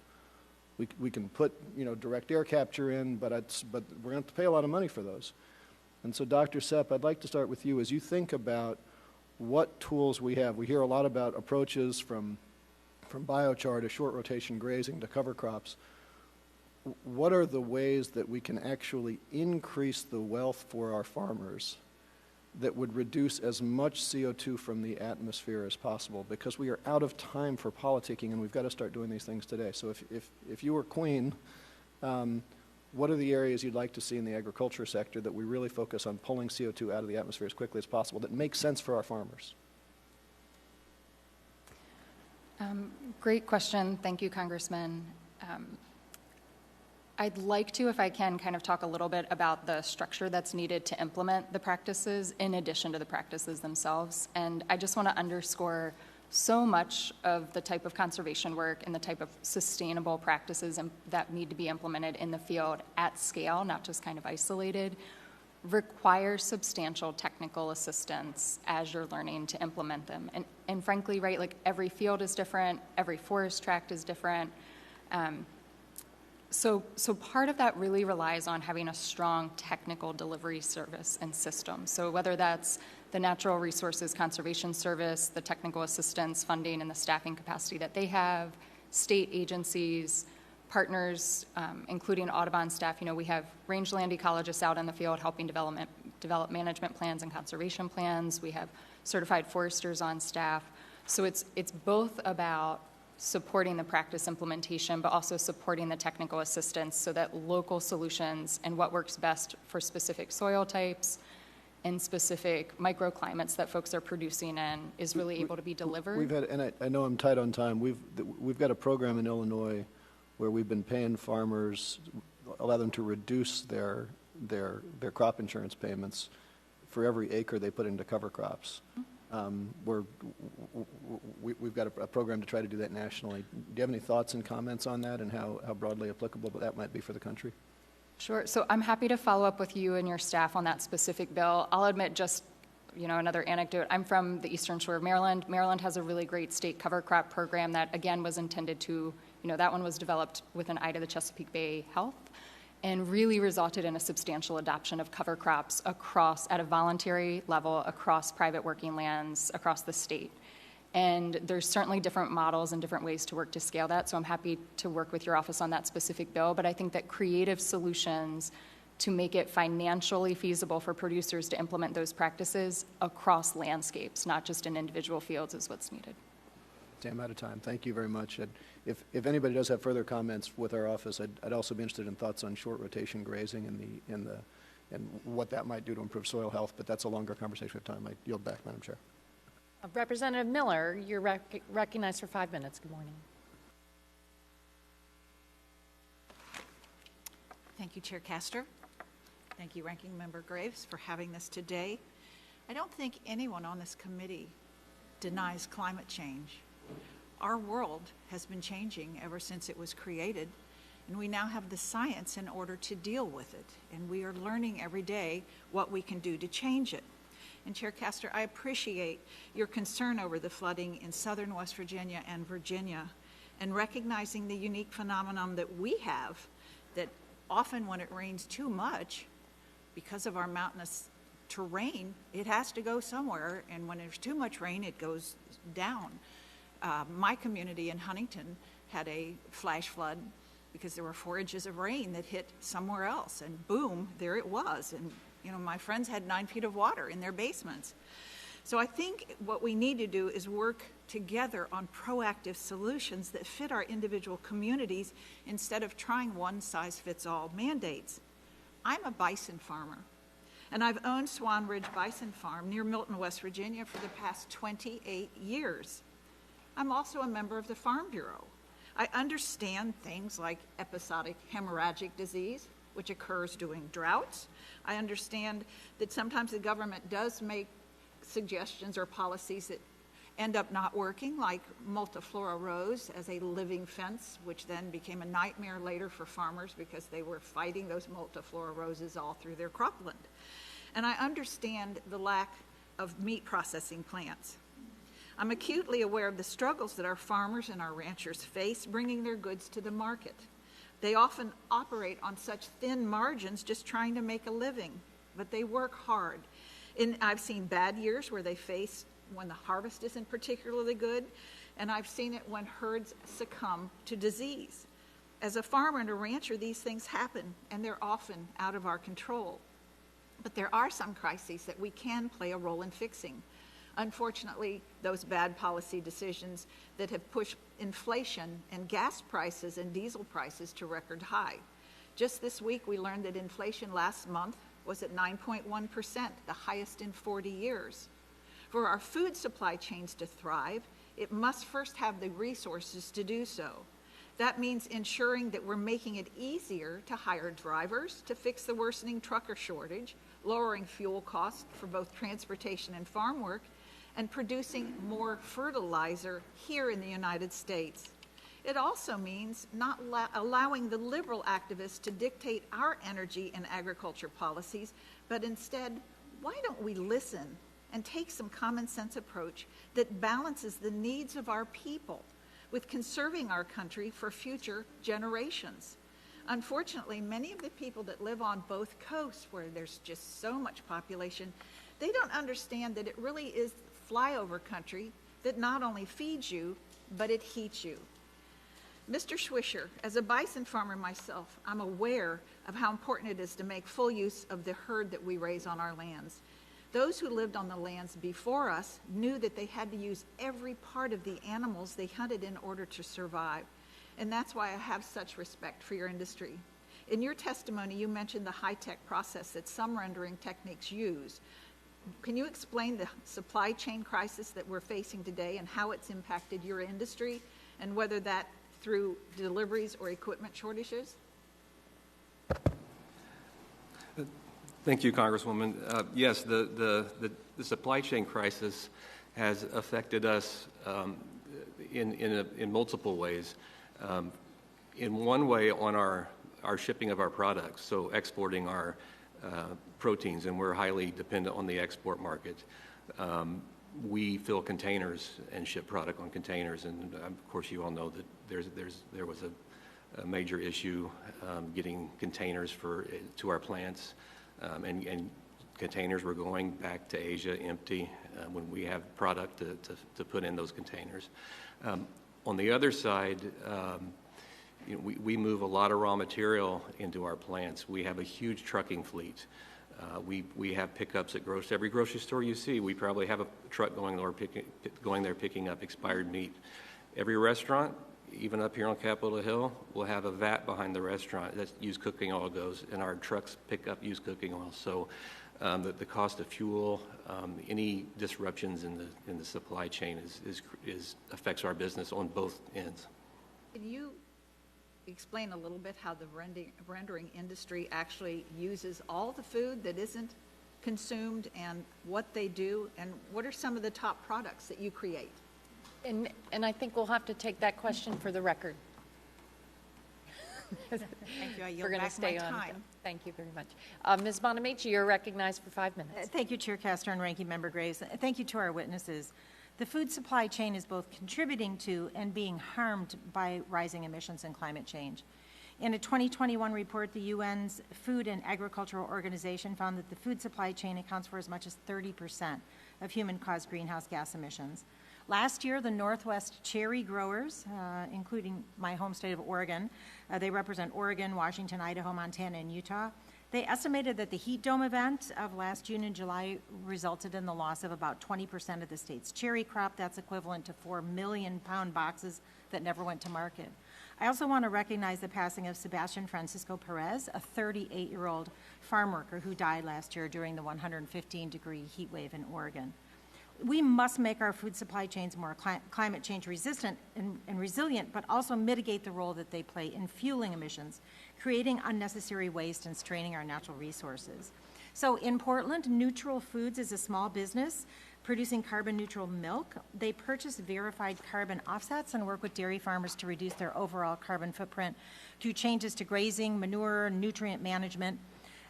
S7: We can put, direct air capture in, but we're going to have to pay a lot of money for those. And so, Dr. Sepp, I'd like to start with you. As you think about what tools we have, we hear a lot about approaches from biochar to short rotation grazing to cover crops. What are the ways that we can actually increase the wealth for our farmers that would reduce as much CO2 from the atmosphere as possible? Because we are out of time for politicking and we've got to start doing these things today. So if you were queen, what are the areas you'd like to see in the agriculture sector that we really focus on pulling CO2 out of the atmosphere as quickly as possible that makes sense for our farmers?
S5: Great question. Thank you, Congressman. I'd like to, if I can, kind of talk a little bit about the structure that's needed to implement the practices in addition to the practices themselves. And I just want to underscore so much of the type of conservation work and the type of sustainable practices that need to be implemented in the field at scale, not just kind of isolated, requires substantial technical assistance as you're learning to implement them. And frankly, right, like every field is different, every forest tract is different. So part of that really relies on having a strong technical delivery service and system. So whether that's the Natural Resources Conservation Service, the technical assistance funding and the staffing capacity that they have, state agencies, partners, including Audubon staff. We have rangeland ecologists out in the field helping develop management plans and conservation plans. We have certified foresters on staff. So it's both about supporting the practice implementation, but also supporting the technical assistance so that local solutions and what works best for specific soil types and specific microclimates that folks are producing in is really able to be delivered.
S7: We've had, and I know I'm tight on time, we've got a program in Illinois where we've been paying farmers, allow them to reduce their crop insurance payments for every acre they put into cover crops. We've got a program to try to do that nationally. Do you have any thoughts and comments on that and how broadly applicable that might be for the country?
S5: Sure. So I'm happy to follow up with you and your staff on that specific bill. I'll admit just, another anecdote. I'm from the Eastern Shore of Maryland. Maryland has a really great state cover crop program that, again, was intended to, that one was developed with an eye to the Chesapeake Bay health and really resulted in a substantial adoption of cover crops at a voluntary level across private working lands across the state. And there's certainly different models and different ways to work to scale that, so I'm happy to work with your office on that specific bill. But I think that creative solutions to make it financially feasible for producers to implement those practices across landscapes, not just in individual fields, is what's needed.
S7: I'm out of time. Thank you very much. If anybody does have further comments with our office, I'd also be interested in thoughts on short rotation grazing and what that might do to improve soil health, but that's a longer conversation of time. I yield back, Madam Chair.
S1: Representative Miller, you're recognized for 5 minutes. Good morning.
S8: Thank you, Chair Castor. Thank you, Ranking Member Graves, for having this today. I don't think anyone on this committee denies climate change. Our world has been changing ever since it was created, and we now have the science in order to deal with it, and we are learning every day what we can do to change it. And Chair Castor, I appreciate your concern over the flooding in southern West Virginia and Virginia, and recognizing the unique phenomenon that we have, that often when it rains too much, because of our mountainous terrain, it has to go somewhere, and when there's too much rain, it goes down. My community in Huntington had a flash flood because there were 4 inches of rain that hit somewhere else, and boom, there it was. And you know, my friends had 9 feet of water in their basements. So I think what we need to do is work together on proactive solutions that fit our individual communities instead of trying one-size-fits-all mandates. I'm a bison farmer, and I've owned Swan Ridge Bison Farm near Milton, West Virginia for the past 28 years. I'm also a member of the Farm Bureau. I understand things like episodic hemorrhagic disease, which occurs during droughts. I understand that sometimes the government does make suggestions or policies that end up not working, like multiflora rose as a living fence, which then became a nightmare later for farmers because they were fighting those multiflora roses all through their cropland. And I understand the lack of meat processing plants. I'm acutely aware of the struggles that our farmers and our ranchers face bringing their goods to the market. They often operate on such thin margins just trying to make a living, but they work hard. I've seen bad years where they face when the harvest isn't particularly good, and I've seen it when herds succumb to disease. As a farmer and a rancher, these things happen, and they're often out of our control. But there are some crises that we can play a role in fixing. Unfortunately, those bad policy decisions that have pushed inflation and gas prices and diesel prices to record high. Just this week, we learned that inflation last month was at 9.1%, the highest in 40 years. For our food supply chains to thrive, it must first have the resources to do so. That means ensuring that we're making it easier to hire drivers to fix the worsening trucker shortage, lowering fuel costs for both transportation and farm work, and producing more fertilizer here in the United States. It also means not allowing the liberal activists to dictate our energy and agriculture policies, but instead, why don't we listen and take some common sense approach that balances the needs of our people with conserving our country for future generations? Unfortunately, many of the people that live on both coasts, where there's just so much population, they don't understand that it really is flyover country that not only feeds you, but it heats you. Mr. Swisher, as a bison farmer myself, I'm aware of how important it is to make full use of the herd that we raise on our lands. Those who lived on the lands before us knew that they had to use every part of the animals they hunted in order to survive. And that's why I have such respect for your industry. In your testimony, you mentioned the high-tech process that some rendering techniques use. Can you explain the supply chain crisis that we're facing today and how it's impacted your industry, and whether that through deliveries or equipment shortages?
S4: Thank you, Congresswoman. Yes, the supply chain crisis has affected us in multiple ways. In one way, on our shipping of our products, so exporting our proteins, and we're highly dependent on the export market. We fill containers and ship product on containers, and of course you all know that there was a major issue getting containers to our plants, and containers were going back to Asia empty when we have product to put in those containers. On the other side, we move a lot of raw material into our plants. We have a huge trucking fleet. We have pickups at every grocery store you see. We probably have a truck going there picking up expired meat. Every restaurant, even up here on Capitol Hill, will have a vat behind the restaurant that used cooking oil goes, and our trucks pick up used cooking oil. So the cost of fuel, any disruptions in the supply chain affects our business on both ends.
S8: Can you explain a little bit how the rendering industry actually uses all the food that isn't consumed, and what they do, and what are some of the top products that you create?
S1: And I think we'll have to take that question for the record.
S8: Thank you. I yield
S1: We're going to
S8: back
S1: stay
S8: my
S1: on.
S8: time.
S1: Thank you very much. Ms. Bonamici, you're recognized for 5 minutes.
S9: Thank you, Chair Castor and Ranking Member Graves. Thank you to our witnesses. The food supply chain is both contributing to and being harmed by rising emissions and climate change. In a 2021 report, the UN's Food and Agricultural Organization found that the food supply chain accounts for as much as 30% of human-caused greenhouse gas emissions. Last year, the Northwest cherry growers, including my home state of Oregon, they represent Oregon, Washington, Idaho, Montana, and Utah. They estimated that the heat dome event of last June and July resulted in the loss of about 20% of the state's cherry crop. That's equivalent to 4 million pound boxes that never went to market. I also want to recognize the passing of Sebastian Francisco Perez, a 38-year-old farm worker who died last year during the 115-degree heat wave in Oregon. We must make our food supply chains more climate change resistant and resilient, but also mitigate the role that they play in fueling emissions, creating unnecessary waste, and straining our natural resources. So in Portland, Neutral Foods is a small business producing carbon neutral milk. They purchase verified carbon offsets and work with dairy farmers to reduce their overall carbon footprint through changes to grazing, manure, and nutrient management.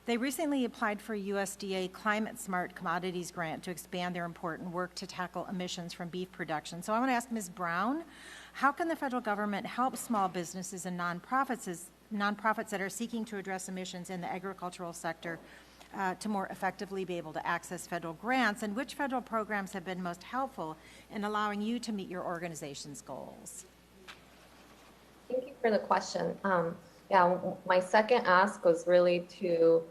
S9: They recently applied for a USDA Climate Smart Commodities grant to expand their important work to tackle emissions from beef production. So I want to ask Ms. Brown, how can the federal government help small businesses and nonprofits that are seeking to address emissions in the agricultural sector to more effectively be able to access federal grants, and which federal programs have been most helpful in allowing you to meet your organization's goals?
S6: Thank you for the question. My second ask was really to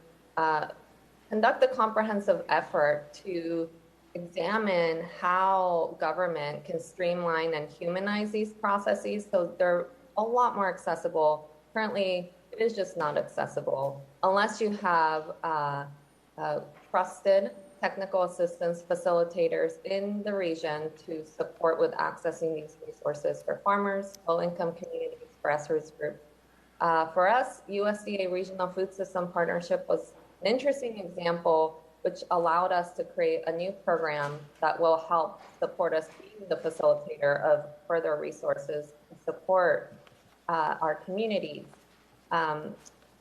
S6: conduct a comprehensive effort to examine how government can streamline and humanize these processes so they're a lot more accessible. Currently, it is just not accessible unless you have trusted technical assistance facilitators in the region to support with accessing these resources for farmers, low-income communities, grassroots groups. For us, USDA Regional Food System Partnership was an interesting example which allowed us to create a new program that will help support us being the facilitator of further resources to support our communities. And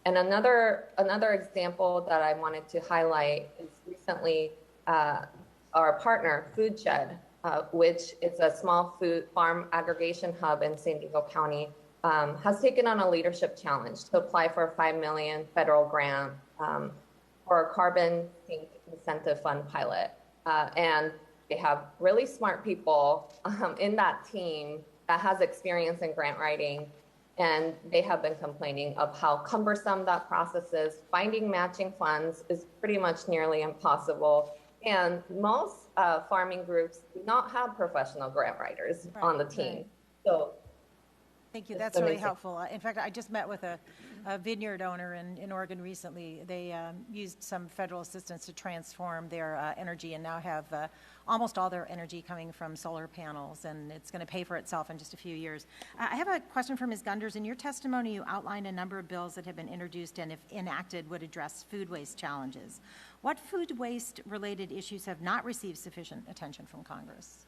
S6: another example that I wanted to highlight is recently our partner, FoodShed, which is a small food farm aggregation hub in San Diego County, has taken on a leadership challenge to apply for a $5 million federal grant for a carbon sink incentive fund pilot. And they have really smart people in that team that has experience in grant writing. And they have been complaining of how cumbersome that process is. Finding matching funds is pretty much nearly impossible. And most farming groups do not have professional grant writers on the team.
S9: Right.
S6: So
S9: thank you. That's really helpful. In fact, I just met with a vineyard owner in Oregon recently. They used some federal assistance to transform their energy and now have almost all their energy coming from solar panels, and it's going to pay for itself in just a few years. I have a question for Ms. Gunders. In your testimony, you outlined a number of bills that have been introduced and, if enacted, would address food waste challenges. What food waste-related issues have not received sufficient attention from Congress?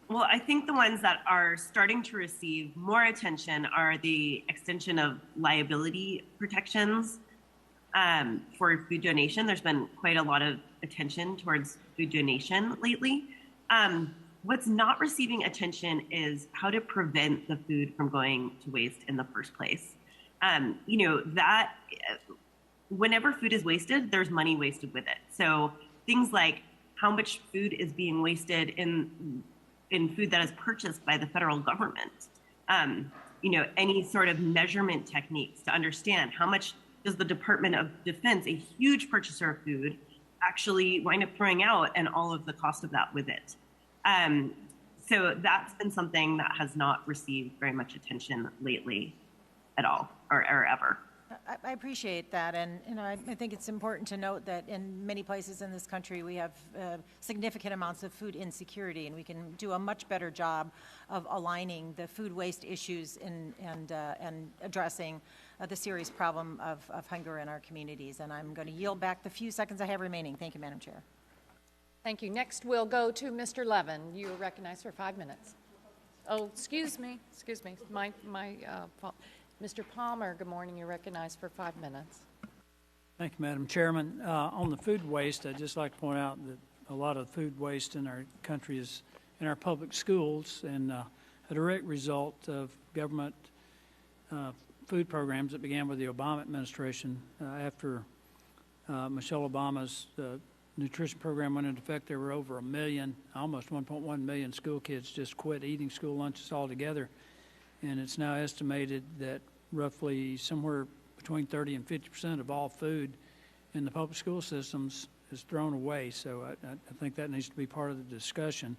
S3: Well, I think the ones that are starting to receive more attention are the extension of liability protections for food donation. There's been quite a lot of attention towards food donation lately. What's not receiving attention is how to prevent the food from going to waste in the first place. That whenever food is wasted, there's money wasted with it. So things like how much food is being wasted in food that is purchased by the federal government. Any sort of measurement techniques to understand how much does the Department of Defense, a huge purchaser of food, actually wind up throwing out, and all of the cost of that with it. So that's been something that has not received very much attention lately at all, or ever.
S9: I appreciate that, and I think it's important to note that in many places in this country we have significant amounts of food insecurity, and we can do a much better job of aligning the food waste issues and addressing the serious problem of hunger in our communities. And I'm going to yield back the few seconds I have remaining. Thank you, Madam Chair.
S1: Thank you. Next, we'll go to Mr. Levin. You are recognized for 5 minutes. Oh, excuse me. My fault. Mr. Palmer, good morning. You're recognized for 5 minutes.
S10: Thank you, Madam Chairman. On the food waste, I'd just like to point out that a lot of food waste in our country is in our public schools, and a direct result of government food programs that began with the Obama administration. After Michelle Obama's nutrition program went into effect, there were over 1 million, almost 1.1 million school kids just quit eating school lunches altogether. And it's now estimated that roughly somewhere between 30 and 50% of all food in the public school systems is thrown away. So I think that needs to be part of the discussion.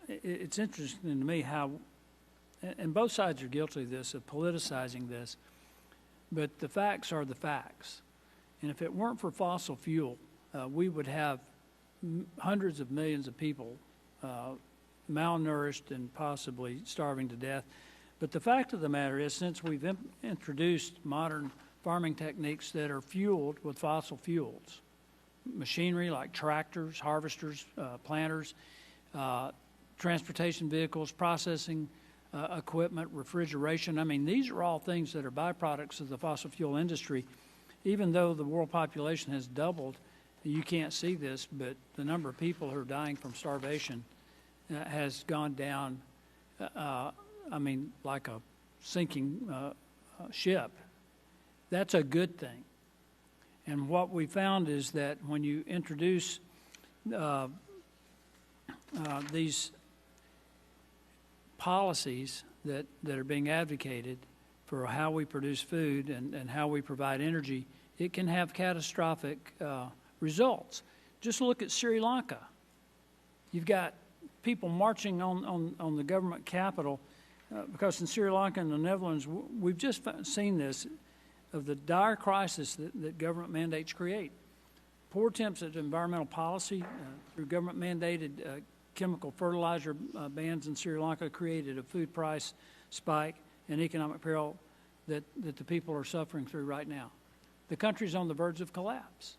S10: It's interesting to me how, and both sides are guilty of this, of politicizing this, but the facts are the facts. And if it weren't for fossil fuel, we would have hundreds of millions of people malnourished and possibly starving to death. But the fact of the matter is, since we've introduced modern farming techniques that are fueled with fossil fuels, machinery like tractors, harvesters, planters, transportation vehicles, processing equipment, refrigeration, I mean, these are all things that are byproducts of the fossil fuel industry. Even though the world population has doubled, you can't see this, but the number of people who are dying from starvation has gone down, like a sinking ship. That's a good thing. And what we found is that when you introduce these policies that are being advocated for how we produce food and how we provide energy, it can have catastrophic results. Just look at Sri Lanka. You've got people marching on the government capital because in Sri Lanka and the Netherlands, we've just seen this, of the dire crisis that government mandates create. Poor attempts at environmental policy through government-mandated chemical fertilizer bans in Sri Lanka created a food price spike and economic peril that the people are suffering through right now. The country's on the verge of collapse.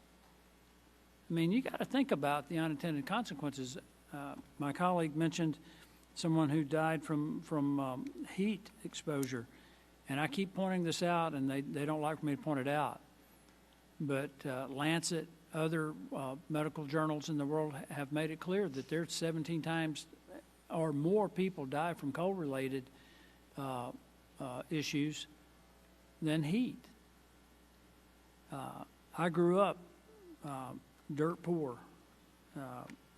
S10: I mean, you got to think about the unintended consequences. My colleague mentioned someone who died from heat exposure, and I keep pointing this out, and they don't like for me to point it out. But Lancet, other medical journals in the world have made it clear that there's 17 times or more people die from cold-related issues than heat. I grew up dirt poor.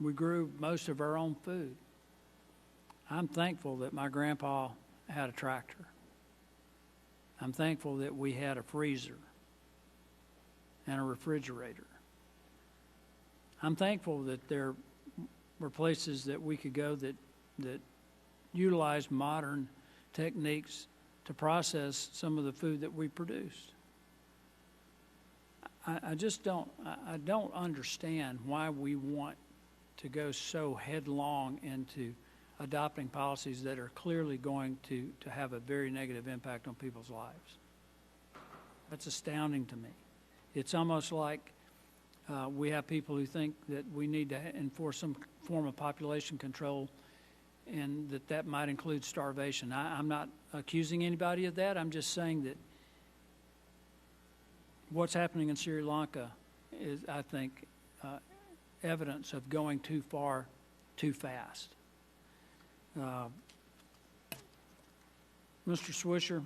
S10: We grew most of our own food. I'm thankful that my grandpa had a tractor. I'm thankful that we had a freezer and a refrigerator. I'm thankful that there were places that we could go that utilized modern techniques to process some of the food that we produced. I don't understand why we want to go so headlong into adopting policies that are clearly going to have a very negative impact on people's lives. That's astounding to me. It's almost like we have people who think that we need to enforce some form of population control and that might include starvation. I'm not accusing anybody of that. I'm just saying that what's happening in Sri Lanka is, I think, evidence of going too far, too fast. Mr. Swisher,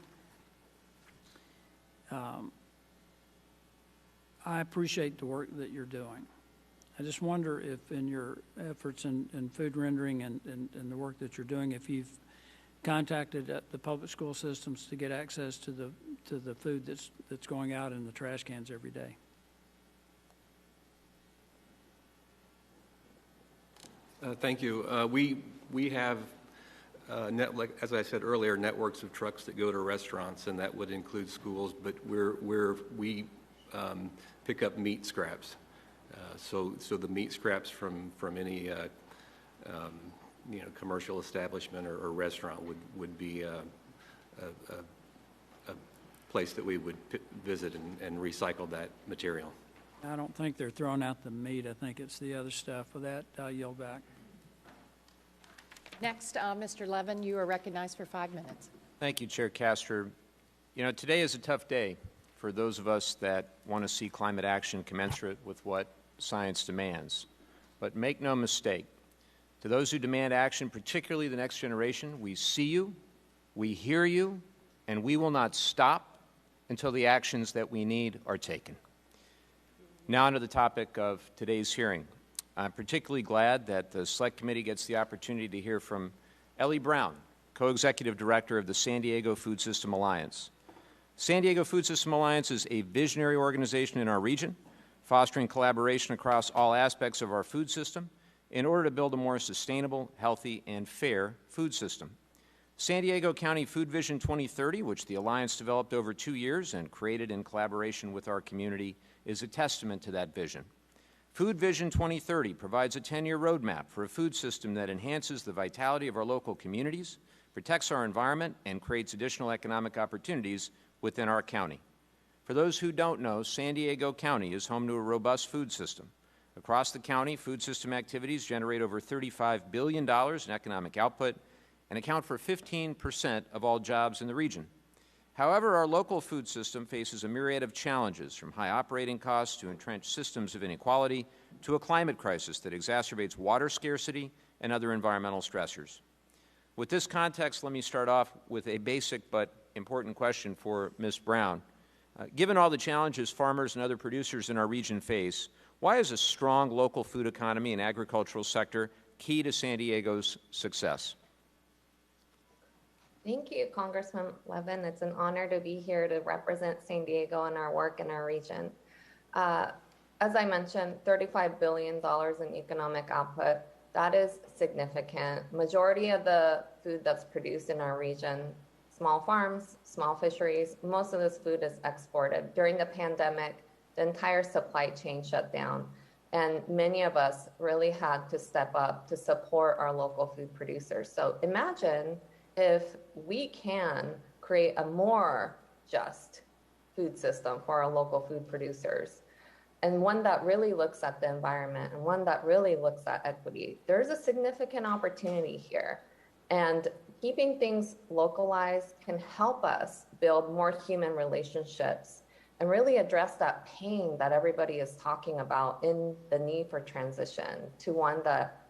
S10: I appreciate the work that you're doing. I just wonder if in your efforts in food rendering and the work that you're doing, if you've contacted the public school systems to get access to the food that's going out in the trash cans every day.
S4: Thank you. We have, as I said earlier, networks of trucks that go to restaurants, and that would include schools. But we pick up meat scraps. So the meat scraps from any commercial establishment or restaurant would be a place that we would visit and recycle that material.
S10: I don't think they're throwing out the meat. I think it's the other stuff. With that, I'll yield back.
S1: Next, Mr. Levin, you are recognized for 5 minutes.
S11: Thank you, Chair Castor. You know, today is a tough day for those of us that want to see climate action commensurate with what science demands. But make no mistake, to those who demand action, particularly the next generation, we see you, we hear you, and we will not stop until the actions that we need are taken. Now on to the topic of today's hearing. I'm particularly glad that the Select Committee gets the opportunity to hear from Ellie Brown, Co-Executive Director of the San Diego Food System Alliance. San Diego Food System Alliance is a visionary organization in our region, fostering collaboration across all aspects of our food system in order to build a more sustainable, healthy, and fair food system. San Diego County Food Vision 2030, which the Alliance developed over 2 years and created in collaboration with our community, is a testament to that vision. Food Vision 2030 provides a 10-year roadmap for a food system that enhances the vitality of our local communities, protects our environment, and creates additional economic opportunities within our county. For those who don't know, San Diego County is home to a robust food system. Across the county, food system activities generate over $35 billion in economic output and account for 15% of all jobs in the region. However, our local food system faces a myriad of challenges, from high operating costs to entrenched systems of inequality to a climate crisis that exacerbates water scarcity and other environmental stressors. With this context, let me start off with a basic but important question for Ms. Brown. Given all the challenges farmers and other producers in our region face, why is a strong local food economy and agricultural sector key to San Diego's success?
S6: Thank you, Congressman Levin. It's an honor to be here to represent San Diego and our work in our region. As I mentioned, $35 billion in economic output. That is significant. Majority of the food that's produced in our region, small farms, small fisheries, most of this food is exported. During the pandemic, the entire supply chain shut down, and many of us really had to step up to support our local food producers. So imagine if we can create a more just food system for our local food producers, and one that really looks at the environment and one that really looks at equity. There's a significant opportunity here, and keeping things localized can help us build more human relationships and really address that pain that everybody is talking about in the need for transition to one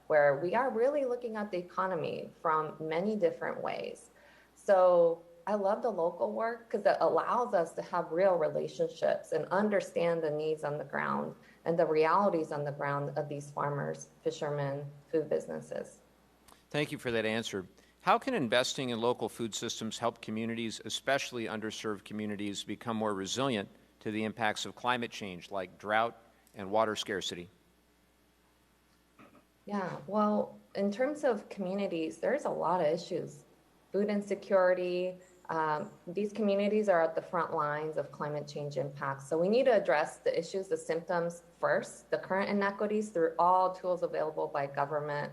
S6: where we are really looking at the economy from many different ways. So I love the local work because it allows us to have real relationships and understand the needs on the ground and the realities on the ground of these farmers, fishermen, food businesses.
S11: Thank you for that answer. How can investing in local food systems help communities, especially underserved communities, become more resilient to the impacts of climate change like drought and water scarcity?
S6: Yeah, well, in terms of communities, there's a lot of issues. Food insecurity, these communities are at the front lines of climate change impacts. So we need to address the issues, the symptoms first, the current inequities through all tools available by government,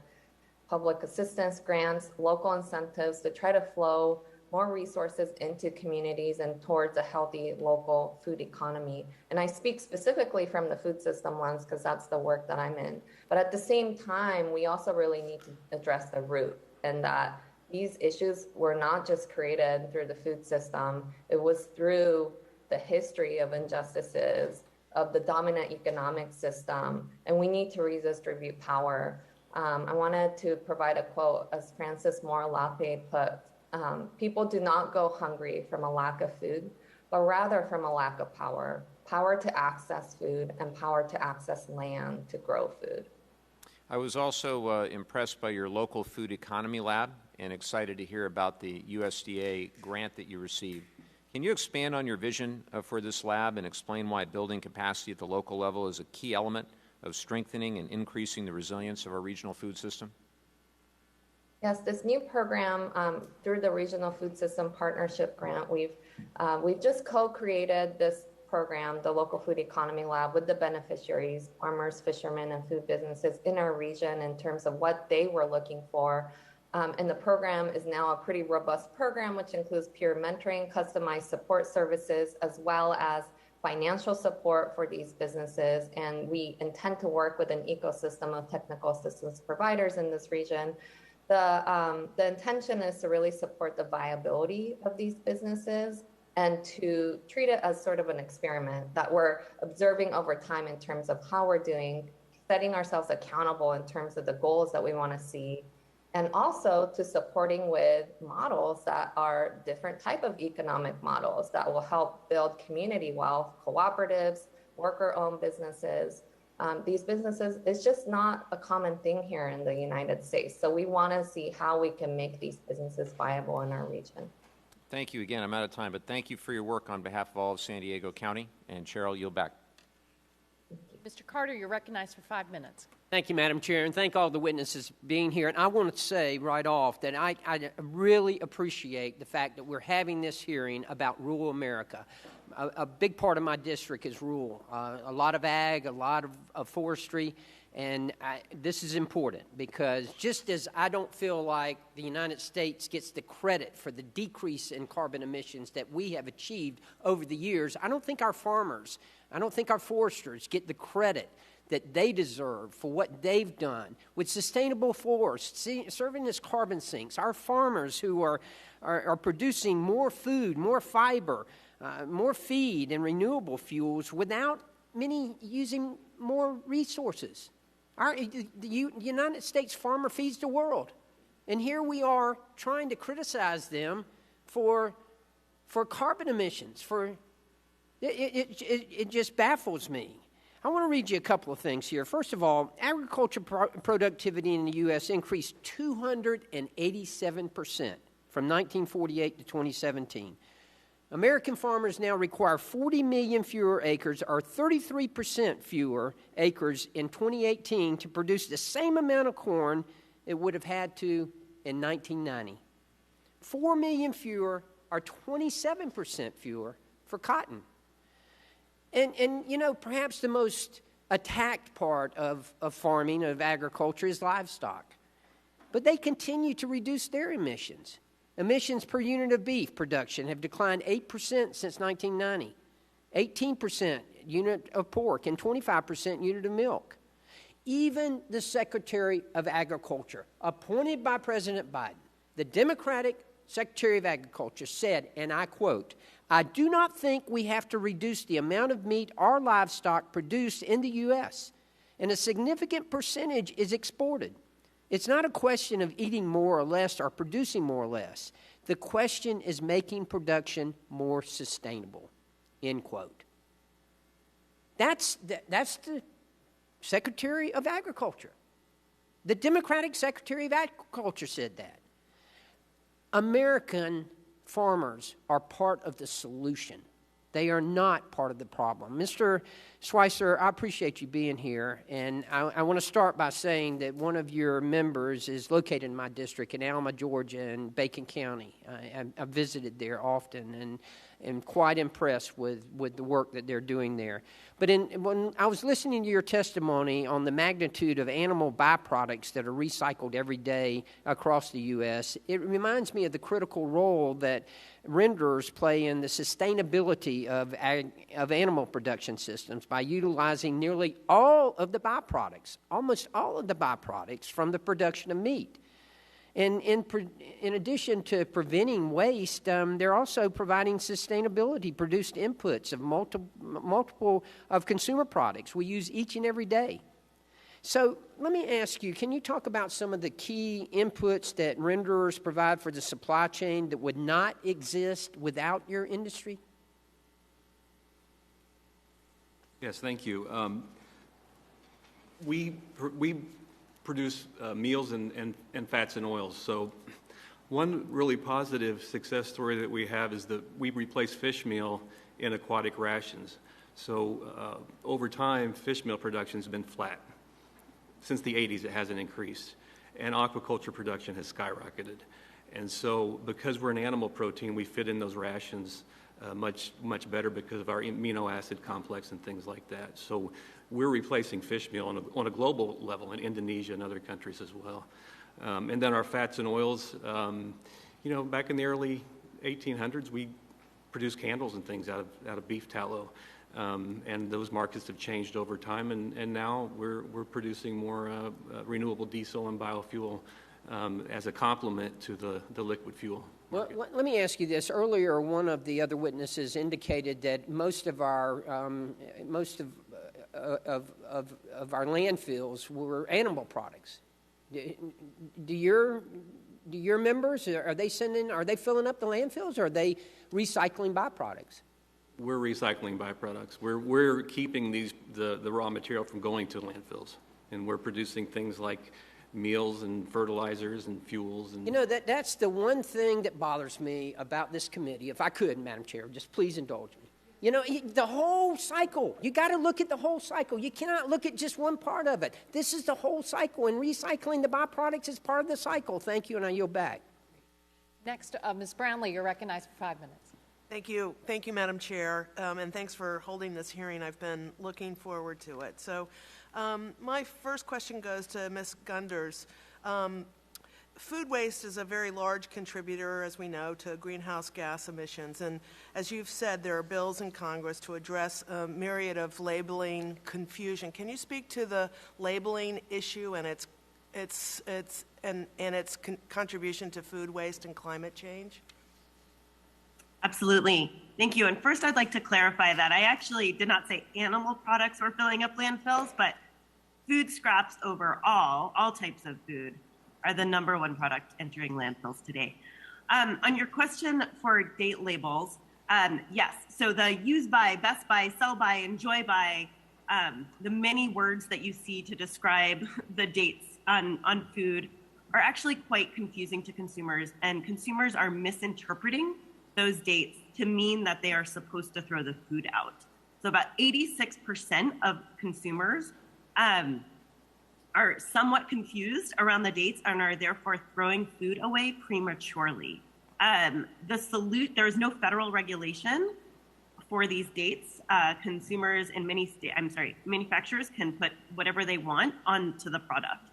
S6: public assistance, grants, local incentives to try to flow more resources into communities and towards a healthy local food economy. And I speak specifically from the food system lens because that's the work that I'm in. But at the same time, we also really need to address the root, and that these issues were not just created through the food system. It was through the history of injustices, of the dominant economic system, and we need to redistribute power. I wanted to provide a quote, as Francis Moore Lape put, People do not go hungry from a lack of food, but rather from a lack of power to access food and power to access land to grow food.
S11: I was also impressed by your local food economy lab and excited to hear about the USDA grant that you received. Can you expand on your vision for this lab and explain why building capacity at the local level is a key element of strengthening and increasing the resilience of our regional food system?
S6: Yes, this new program through the Regional Food System Partnership Grant, we've just co-created this program, the Local Food Economy Lab, with the beneficiaries, farmers, fishermen, and food businesses in our region in terms of what they were looking for. And the program is now a pretty robust program, which includes peer mentoring, customized support services, as well as financial support for these businesses. And we intend to work with an ecosystem of technical assistance providers in this region. The intention is to really support the viability of these businesses and to treat it as sort of an experiment that we're observing over time in terms of how we're doing, setting ourselves accountable in terms of the goals that we want to see, and also to supporting with models that are different type of economic models that will help build community wealth, cooperatives, worker-owned businesses. These businesses, it's just not a common thing here in the United States. So we want to see how we can make these businesses viable in our region.
S11: Thank you again. I'm out of time, but thank you for your work on behalf of all of San Diego County. And Cheryl, yield back.
S1: Mr. Carter, you're recognized for 5 minutes.
S12: Thank you, Madam Chair, and thank all the witnesses for being here. And I want to say right off that I really appreciate the fact that we're having this hearing about rural America. A big part of my district is rural, a lot of ag, a lot of forestry, and this is important because just as I don't feel like the United States gets the credit for the decrease in carbon emissions that we have achieved over the years, I don't think our farmers, I don't think our foresters get the credit that they deserve for what they've done with sustainable forests, serving as carbon sinks. Our farmers who are producing more food, more fiber, more feed and renewable fuels without many using more resources. The United States farmer feeds the world. And here we are trying to criticize them for carbon emissions. It just baffles me. I want to read you a couple of things here. First of all, agriculture productivity in the U.S. increased 287% from 1948 to 2017. American farmers now require 40 million fewer acres, or 33% fewer acres in 2018 to produce the same amount of corn it would have had to in 1990. 4 million fewer, or 27% fewer for cotton. And you know, perhaps the most attacked part of farming, of agriculture, is livestock. But they continue to reduce their emissions. Emissions per unit of beef production have declined 8% since 1990, 18% unit of pork, and 25% unit of milk. Even the Secretary of Agriculture, appointed by President Biden, the Democratic Secretary of Agriculture said, and I quote, "I do not think we have to reduce the amount of meat our livestock produce in the U.S., and a significant percentage is exported. It's not a question of eating more or less or producing more or less. The question is making production more sustainable," end quote. That's the Secretary of Agriculture. The Democratic Secretary of Agriculture said that. American farmers are part of the solution. They are not part of the problem. Mr. Schweitzer, I appreciate you being here, and I want to start by saying that one of your members is located in my district in Alma, Georgia, in Bacon County. I've visited there often and am quite impressed with the work that they're doing there. But when I was listening to your testimony on the magnitude of animal byproducts that are recycled every day across the U.S., it reminds me of the critical role that renderers play in the sustainability of animal production systems by utilizing nearly all of the byproducts, almost all of the byproducts from the production of meat. And in addition to preventing waste, they're also providing sustainability-produced inputs of multiple of consumer products we use each and every day. So let me ask you, can you talk about some of the key inputs that renderers provide for the supply chain that would not exist without your industry?
S4: Yes, thank you. We produce meals and fats and oils. So one really positive success story that we have is that we replace fish meal in aquatic rations. So over time, fish meal production has been flat. Since the 80s, it hasn't increased. And aquaculture production has skyrocketed. And so because we're an animal protein, we fit in those rations much better because of our amino acid complex and things like that. So we're replacing fish meal on a global level in Indonesia and other countries as well. And then our fats and oils, back in the early 1800s, we produced candles and things out of beef tallow. And those markets have changed over time, and now we're producing more renewable diesel and biofuel as a complement to the liquid fuel.
S12: Well, let me ask you this. Earlier, one of the other witnesses indicated that most of our landfills were animal products. Do your members, are they filling up the landfills, or are they recycling byproducts?
S4: We're recycling byproducts. We're keeping the raw material from going to landfills, and we're producing things like meals and fertilizers and fuels. And
S12: that's the one thing that bothers me about this committee. If I could, Madam Chair, just please indulge me. The whole cycle. You got to look at the whole cycle. You cannot look at just one part of it. This is the whole cycle, and recycling the byproducts is part of the cycle. Thank you, and I yield back.
S1: Next, Ms. Brownlee, you're recognized for 5 minutes.
S13: Thank you, Madam Chair, and thanks for holding this hearing. I've been looking forward to it. So my first question goes to Ms. Gunders. Food waste is a very large contributor, as we know, to greenhouse gas emissions. And as you've said, there are bills in Congress to address a myriad of labeling confusion. Can you speak to the labeling issue and its contribution to food waste and climate change?
S3: Absolutely. Thank you. And first, I'd like to clarify that I actually did not say animal products were filling up landfills, but food scraps overall, all types of food, are the #1 product entering landfills today. On your question for date labels, yes. So the use by, best by, sell by, enjoy by, the many words that you see to describe the dates on food are actually quite confusing to consumers, and consumers are misinterpreting those dates to mean that they are supposed to throw the food out. So about 86% of consumers are somewhat confused around the dates and are therefore throwing food away prematurely. There is no federal regulation for these dates. Consumers in manufacturers can put whatever they want onto the product.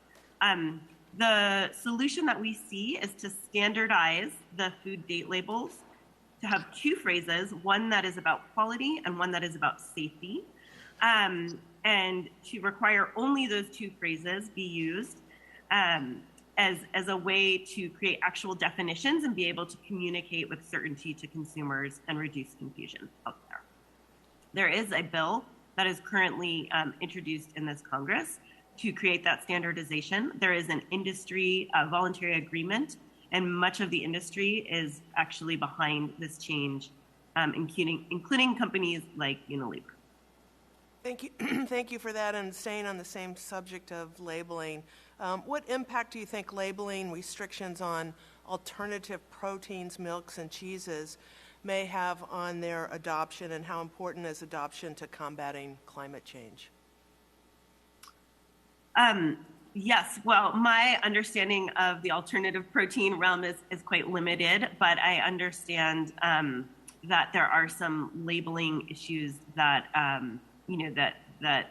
S3: The solution that we see is to standardize the food date labels, to have 2 phrases, one that is about quality and one that is about safety, and to require only those 2 phrases be used as a way to create actual definitions and be able to communicate with certainty to consumers and reduce confusion out there. There is a bill that is currently introduced in this Congress to create that standardization. There is an industry voluntary agreement, and much of the industry is actually behind this change, including companies like Unilever.
S13: Thank you. Thank you for that. And staying on the same subject of labeling, what impact do you think labeling restrictions on alternative proteins, milks, and cheeses may have on their adoption, and how important is adoption to combating climate change?
S3: Yes, well, my understanding of the alternative protein realm is quite limited, but I understand that there are some labeling issues that, that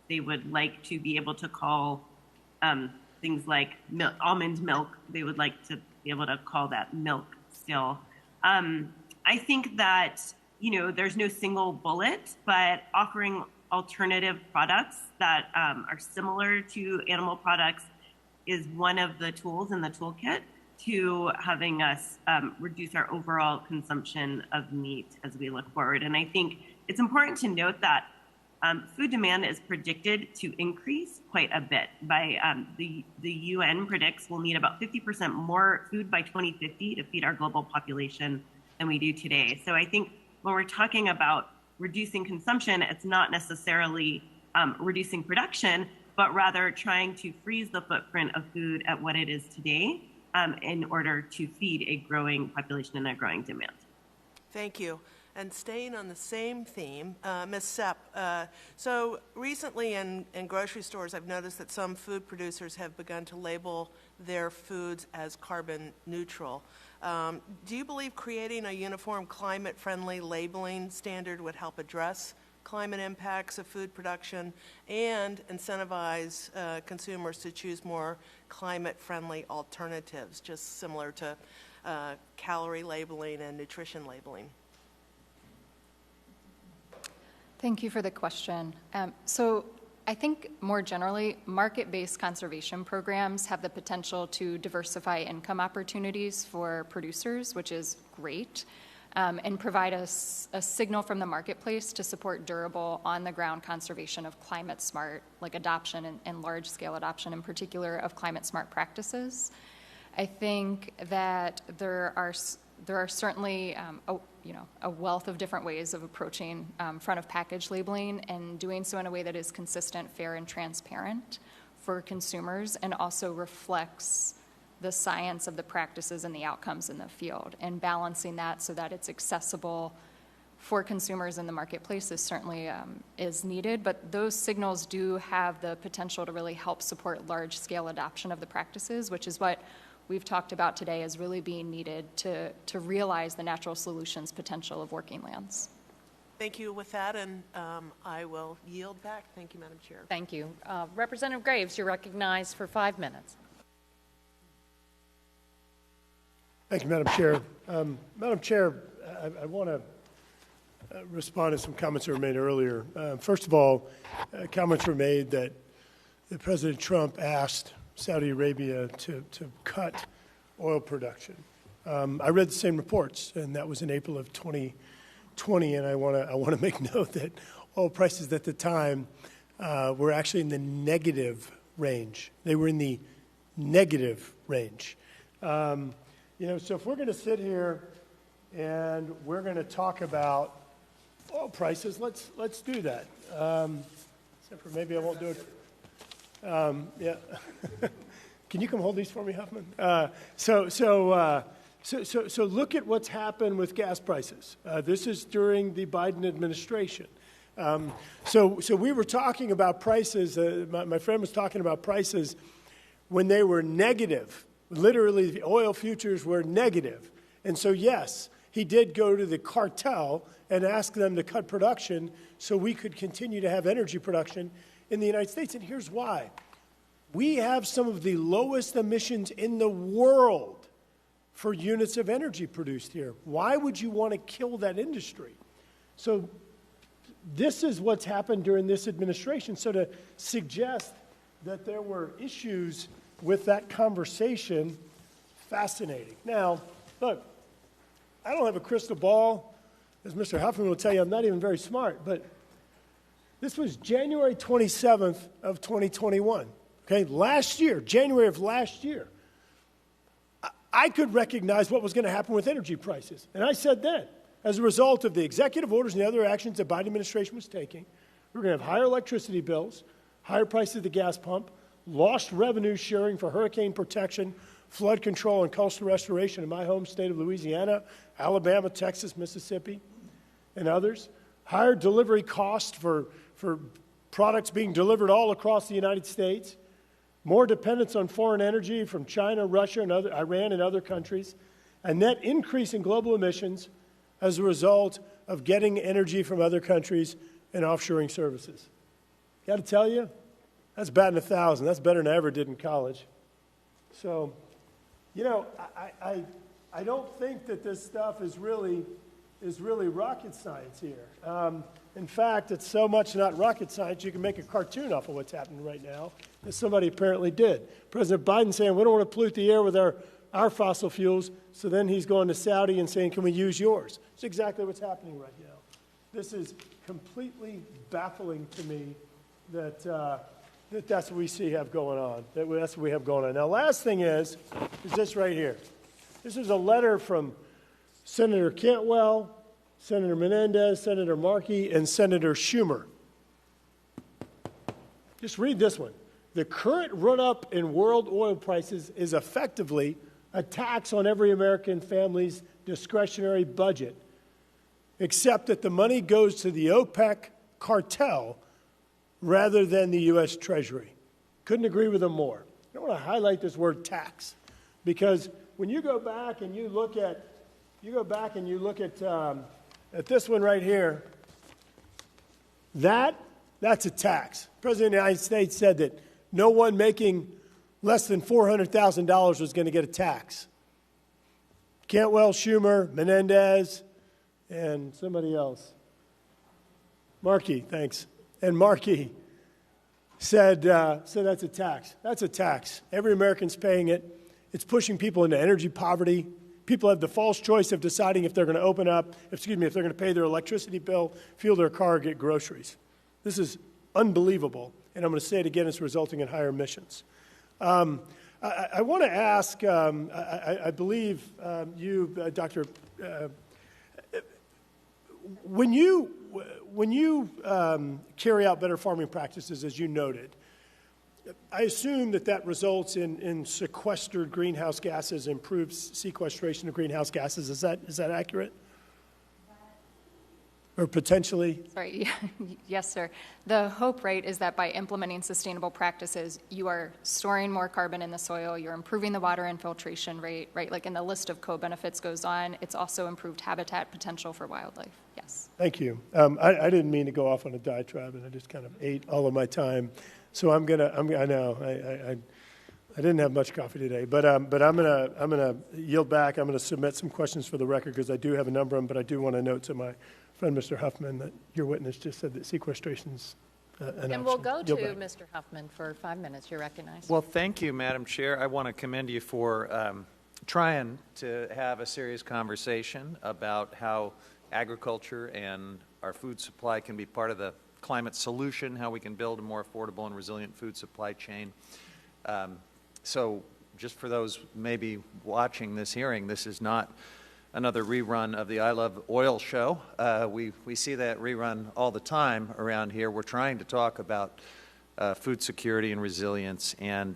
S3: they would like to be able to call things like almond milk. They would like to be able to call that milk still. I think that, there's no single bullet, but offering alternative products that are similar to animal products is one of the tools in the toolkit to having us reduce our overall consumption of meat as we look forward. And I think it's important to note that food demand is predicted to increase quite a bit. By the UN predicts we'll need about 50% more food by 2050 to feed our global population than we do today. So I think when we're talking about reducing consumption, it's not necessarily reducing production, but rather trying to freeze the footprint of food at what it is today in order to feed a growing population and a growing demand.
S13: Thank you. And staying on the same theme, Ms. Sepp, so recently in grocery stores, I've noticed that some food producers have begun to label their foods as carbon neutral. Do you believe creating a uniform climate-friendly labeling standard would help address climate impacts of food production and incentivize consumers to choose more climate-friendly alternatives, just similar to calorie labeling and nutrition labeling?
S5: Thank you for the question. So I think more generally, market-based conservation programs have the potential to diversify income opportunities for producers, which is great, and provide us a signal from the marketplace to support durable, on-the-ground conservation of climate-smart, like adoption and large-scale adoption in particular of climate-smart practices. I think that there are certainly a wealth of different ways of approaching front-of-package labeling and doing so in a way that is consistent, fair, and transparent for consumers and also reflects the science of the practices and the outcomes in the field. And balancing that so that it's accessible for consumers in the marketplace is certainly is needed, but those signals do have the potential to really help support large-scale adoption of the practices, which is what we've talked about today as really being needed to realize the natural solutions potential of working lands.
S13: Thank you. With that, and I will yield back. Thank you, Madam Chair.
S1: Thank you. Representative Graves, you're recognized for 5 minutes.
S2: Thank you, Madam Chair. Madam Chair, I want to respond to some comments that were made earlier. First of all, comments were made that President Trump asked Saudi Arabia to cut oil production. I read the same reports, and that was in April of 2020, and I want to make note that oil prices at the time were actually in the negative range. They were in the negative range. So if we're going to sit here and we're going to talk about oil prices, let's do that. Except for maybe I won't do it. Yeah. Can you come hold these for me, Huffman? So look at what's happened with gas prices. This is during the Biden administration. So we were talking about prices. My friend was talking about prices when they were negative. Literally, the oil futures were negative. And so, yes, he did go to the cartel and ask them to cut production so we could continue to have energy production in the United States. And here's why. We have some of the lowest emissions in the world for units of energy produced here. Why would you want to kill that industry? So this is what's happened during this administration. So to suggest that there were issues with that conversation, fascinating. Now, look, I don't have a crystal ball. As Mr. Huffman will tell you, I'm not even very smart, but this was January 27th of 2021, okay? Last year, January of last year, I could recognize what was going to happen with energy prices. And I said then, as a result of the executive orders and the other actions the Biden administration was taking, we're going to have higher electricity bills, higher prices at the gas pump, lost revenue sharing for hurricane protection, flood control, and coastal restoration in my home state of Louisiana, Alabama, Texas, Mississippi, and others. Higher delivery costs for products being delivered all across the United States. More dependence on foreign energy from China, Russia, and Iran and other countries. A net increase in global emissions as a result of getting energy from other countries and offshoring services. Got to tell you, that's batting 1,000. That's better than I ever did in college. So, I don't think that this stuff is really rocket science here. In fact, it's so much not rocket science, you can make a cartoon off of what's happening right now, as somebody apparently did. President Biden saying, we don't want to pollute the air with our fossil fuels, so then he's going to Saudi and saying, can we use yours? It's exactly what's happening right now. This is completely baffling to me that, that's what we have going on. That's what we have going on. Now, last thing is this right here. This is a letter from Senator Cantwell, Senator Menendez, Senator Markey, and Senator Schumer. Just read this one. The current run-up in world oil prices is effectively a tax on every American family's discretionary budget, except that the money goes to the OPEC cartel rather than the U.S. Treasury. Couldn't agree with them more. I want to highlight this word tax, because when you go back and you look at this one right here, that's a tax. The President of the United States said that no one making less than $400,000 was going to get a tax. Cantwell, Schumer, Menendez, and somebody else. Markey, thanks. And Markey said that's a tax. That's a tax. Every American's paying it. It's pushing people into energy poverty. People have the false choice of deciding if they're going to if they're going to pay their electricity bill, fuel their car, or get groceries. This is unbelievable, and I'm going to say it again, it's resulting in higher emissions. I want to ask, I believe you, Dr. When you carry out better farming practices, as you noted, I assume that results in sequestered greenhouse gases, improved sequestration of greenhouse gases. Is that accurate? Or potentially?
S5: Sorry, yes, sir. The hope, right, is that by implementing sustainable practices, you are storing more carbon in the soil, you're improving the water infiltration rate, right? Like, and the list of co-benefits goes on. It's also improved habitat potential for wildlife. Yes.
S2: Thank you. I didn't mean to go off on a diatribe, and I just kind of ate all of my time. So I know I didn't have much coffee today, but I'm gonna yield back. I'm gonna submit some questions for the record because I do have a number of them, but I do want to note to my friend, Mr. Huffman, that your witness just said that sequestration's an option.
S1: And we'll go to Mr. Huffman for 5 minutes. You're recognized.
S14: Well, thank you, Madam Chair. I want to commend you for trying to have a serious conversation about how agriculture and our food supply can be part of the climate solution, how we can build a more affordable and resilient food supply chain. So just for those maybe watching this hearing, this is not another rerun of the I Love Oil show. We see that rerun all the time around here. We're trying to talk about food security and resilience, and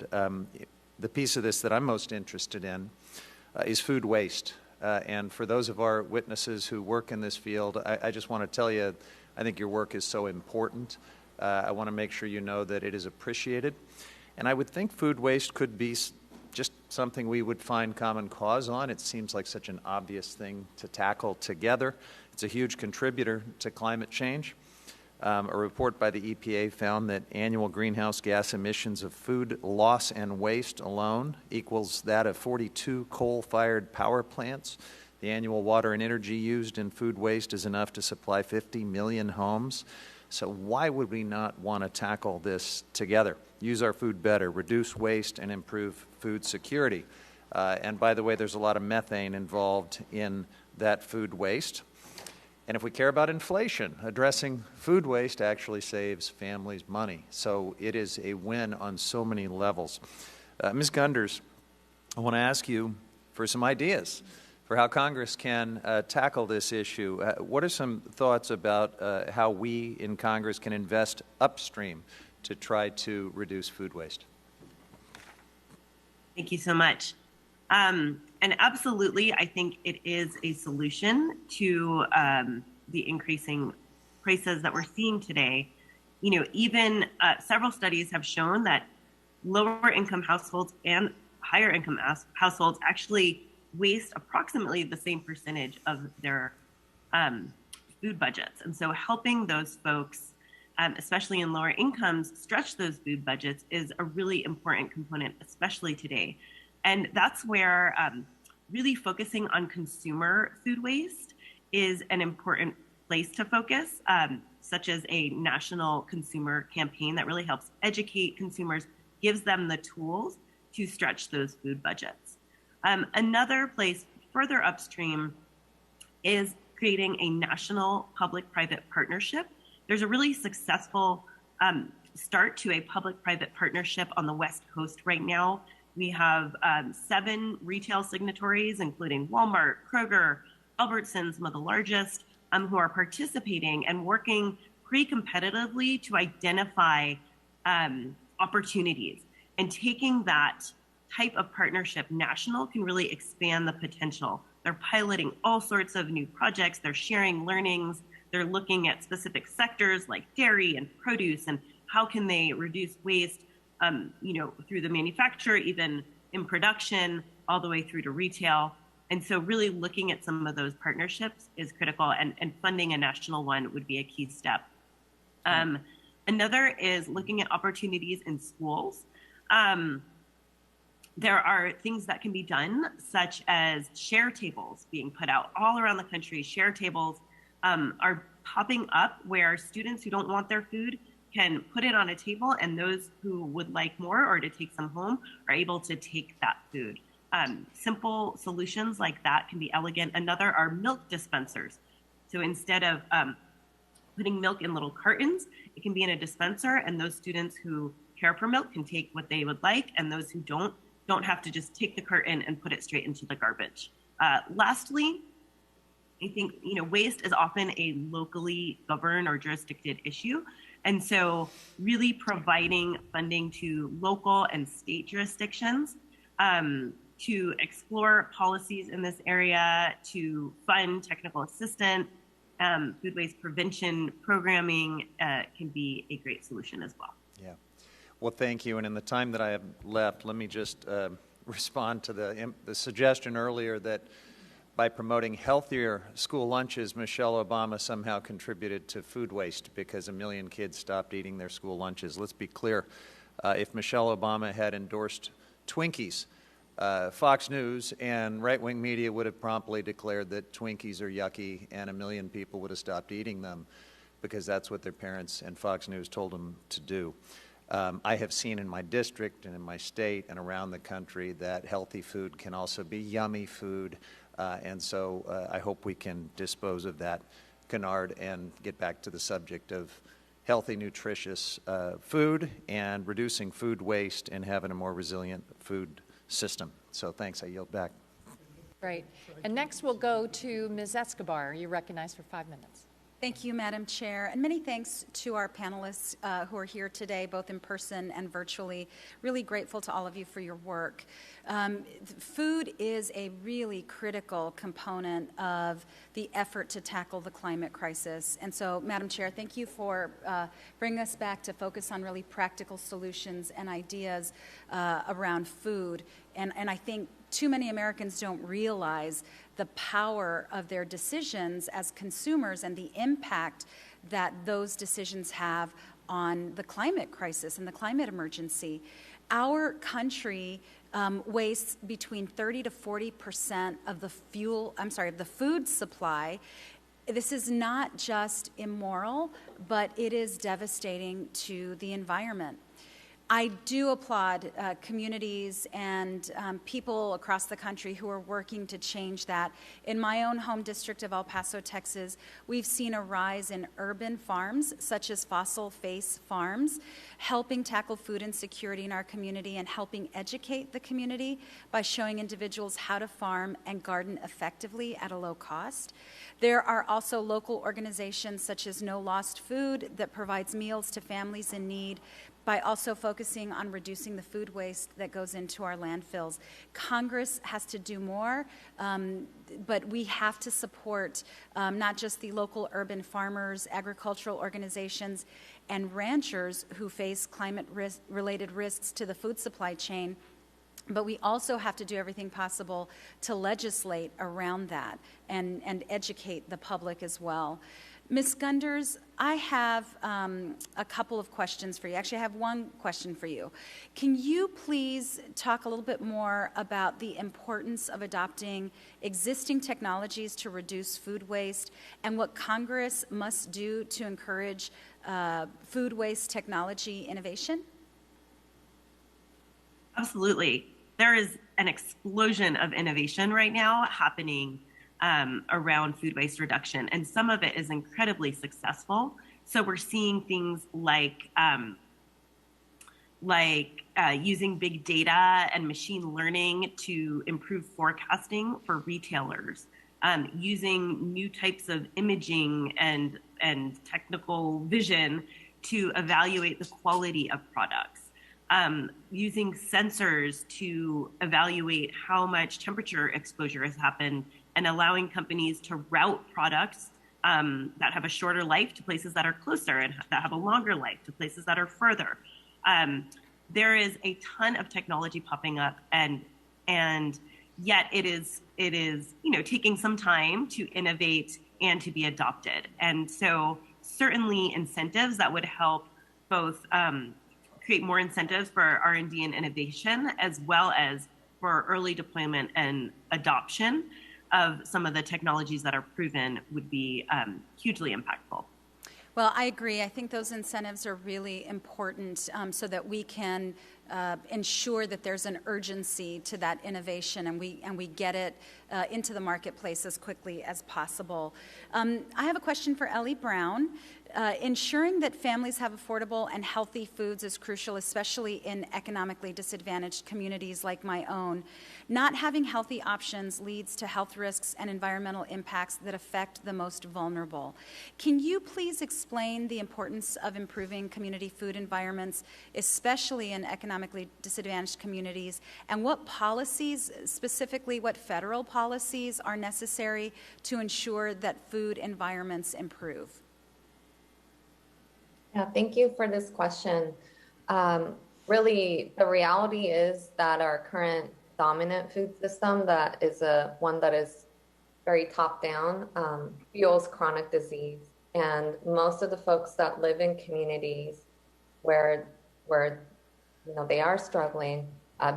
S14: the piece of this that I'm most interested in is food waste. And for those of our witnesses who work in this field, I just want to tell you, I think your work is so important. I want to make sure you know that it is appreciated. And I would think food waste could be just something we would find common cause on. It seems like such an obvious thing to tackle together. It's a huge contributor to climate change. A report by the EPA found that annual greenhouse gas emissions of food loss and waste alone equals that of 42 coal-fired power plants. The annual water and energy used in food waste is enough to supply 50 million homes. So why would we not want to tackle this together? Use our food better, reduce waste, and improve food security. And by the way, there's a lot of methane involved in that food waste. And if we care about inflation, addressing food waste actually saves families money. So it is a win on so many levels. Ms. Gunders, I want to ask you for some ideas for how Congress can tackle this issue. What are some thoughts about how we in Congress can invest upstream to try to reduce food waste?
S3: Thank you so much. And absolutely, I think it is a solution to the increasing prices that we're seeing today. You know, even several studies have shown that lower income households and higher income households actually waste approximately the same percentage of their food budgets. And so helping those folks, especially in lower incomes, stretch those food budgets is a really important component, especially today. And that's where really focusing on consumer food waste is an important place to focus, such as a national consumer campaign that really helps educate consumers, gives them the tools to stretch those food budgets. Another place further upstream is creating a national public-private partnership. There's a really successful start to a public-private partnership on the West Coast right now. We have 7 retail signatories, including Walmart, Kroger, Albertsons, some of the largest, who are participating and working pretty competitively to identify opportunities. And taking that type of partnership national can really expand the potential. They're piloting all sorts of new projects. They're sharing learnings. They're looking at specific sectors like dairy and produce and how can they reduce waste, through the manufacturer, even in production, all the way through to retail. And so really looking at some of those partnerships is critical, and funding a national one would be a key step. Another is looking at opportunities in schools. There are things that can be done, such as share tables being put out all around the country. Share tables are popping up where students who don't want their food can put it on a table, and those who would like more or to take some home are able to take that food. Simple solutions like that can be elegant. Another are milk dispensers. So instead of putting milk in little cartons, it can be in a dispenser, and those students who care for milk can take what they would like, and those who don't have to just take the carton and put it straight into the garbage. Lastly, I think waste is often a locally governed or jurisdicted issue. And so really providing funding to local and state jurisdictions to explore policies in this area, to fund technical assistance, food waste prevention programming can be a great solution as well.
S14: Yeah. Well, thank you. And in the time that I have left, let me just respond to the suggestion earlier that by promoting healthier school lunches, Michelle Obama somehow contributed to food waste because 1 million kids stopped eating their school lunches. Let's be clear. If Michelle Obama had endorsed Twinkies, Fox News and right-wing media would have promptly declared that Twinkies are yucky, and 1 million people would have stopped eating them because that's what their parents and Fox News told them to do. I have seen in my district and in my state and around the country that healthy food can also be yummy food. And so I hope we can dispose of that canard and get back to the subject of healthy, nutritious food and reducing food waste and having a more resilient food system. So thanks. I yield back.
S1: Great. And next we'll go to Ms. Escobar. You're recognized for 5 minutes.
S15: Thank you, Madam Chair, and many thanks to our panelists who are here today, both in person and virtually. Really grateful to all of you for your work. Food is a really critical component of the effort to tackle the climate crisis. And so, Madam Chair, thank you for bringing us back to focus on really practical solutions and ideas around food. And I think too many Americans don't realize the power of their decisions as consumers and the impact that those decisions have on the climate crisis and the climate emergency. Our country wastes between 30 to 40% of the food supply. This is not just immoral, but it is devastating to the environment. I do applaud communities and people across the country who are working to change that. In my own home district of El Paso, Texas, we've seen a rise in urban farms, such as Fossil Face Farms, helping tackle food insecurity in our community and helping educate the community by showing individuals how to farm and garden effectively at a low cost. There are also local organizations such as No Lost Food that provides meals to families in need, by also focusing on reducing the food waste that goes into our landfills. Congress has to do more, but we have to support not just the local urban farmers, agricultural organizations, and ranchers who face climate-related risks to the food supply chain, but we also have to do everything possible to legislate around that and educate the public as well. Ms. Gunders, I have a couple of questions for you. Actually, I have one question for you. Can you please talk a little bit more about the importance of adopting existing technologies to reduce food waste and what Congress must do to encourage food waste technology innovation?
S3: Absolutely. There is an explosion of innovation right now happening around food waste reduction, and some of it is incredibly successful. So we're seeing things like using big data and machine learning to improve forecasting for retailers, using new types of imaging and technical vision to evaluate the quality of products, using sensors to evaluate how much temperature exposure has happened, and allowing companies to route products that have a shorter life to places that are closer, and that have a longer life to places that are further. There is a ton of technology popping up, and yet it is taking some time to innovate and to be adopted. And so certainly incentives that would help both create more incentives for R&D and innovation, as well as for early deployment and adoption of some of the technologies that are proven, would be hugely impactful.
S15: Well, I agree. I think those incentives are really important so that we can ensure that there's an urgency to that innovation, and we get it into the marketplace as quickly as possible. I have a question for Ellie Brown. Ensuring that families have affordable and healthy foods is crucial, especially in economically disadvantaged communities like my own. Not having healthy options leads to health risks and environmental impacts that affect the most vulnerable. Can you please explain the importance of improving community food environments, especially in economically disadvantaged communities, and what policies, specifically what federal policies, are necessary to ensure that food environments improve?
S6: Yeah, thank you for this question. Really, the reality is that our current dominant food system, that is one that is very top-down, fuels chronic disease. And most of the folks that live in communities where they are struggling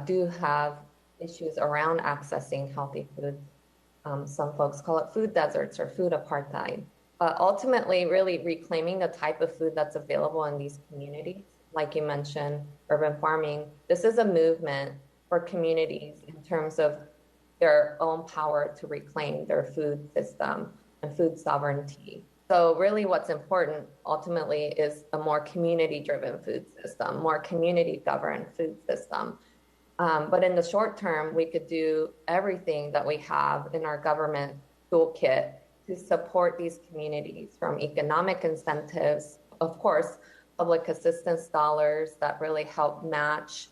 S6: do have issues around accessing healthy food. Some folks call it food deserts or food apartheid. But ultimately, really reclaiming the type of food that's available in these communities, like you mentioned, urban farming. This is a movement for communities in terms of their own power to reclaim their food system and food sovereignty. So really what's important ultimately is a more community-driven food system, more community-governed food system. But in the short term, we could do everything that we have in our government toolkit to support these communities, from economic incentives, of course, public assistance dollars that really help match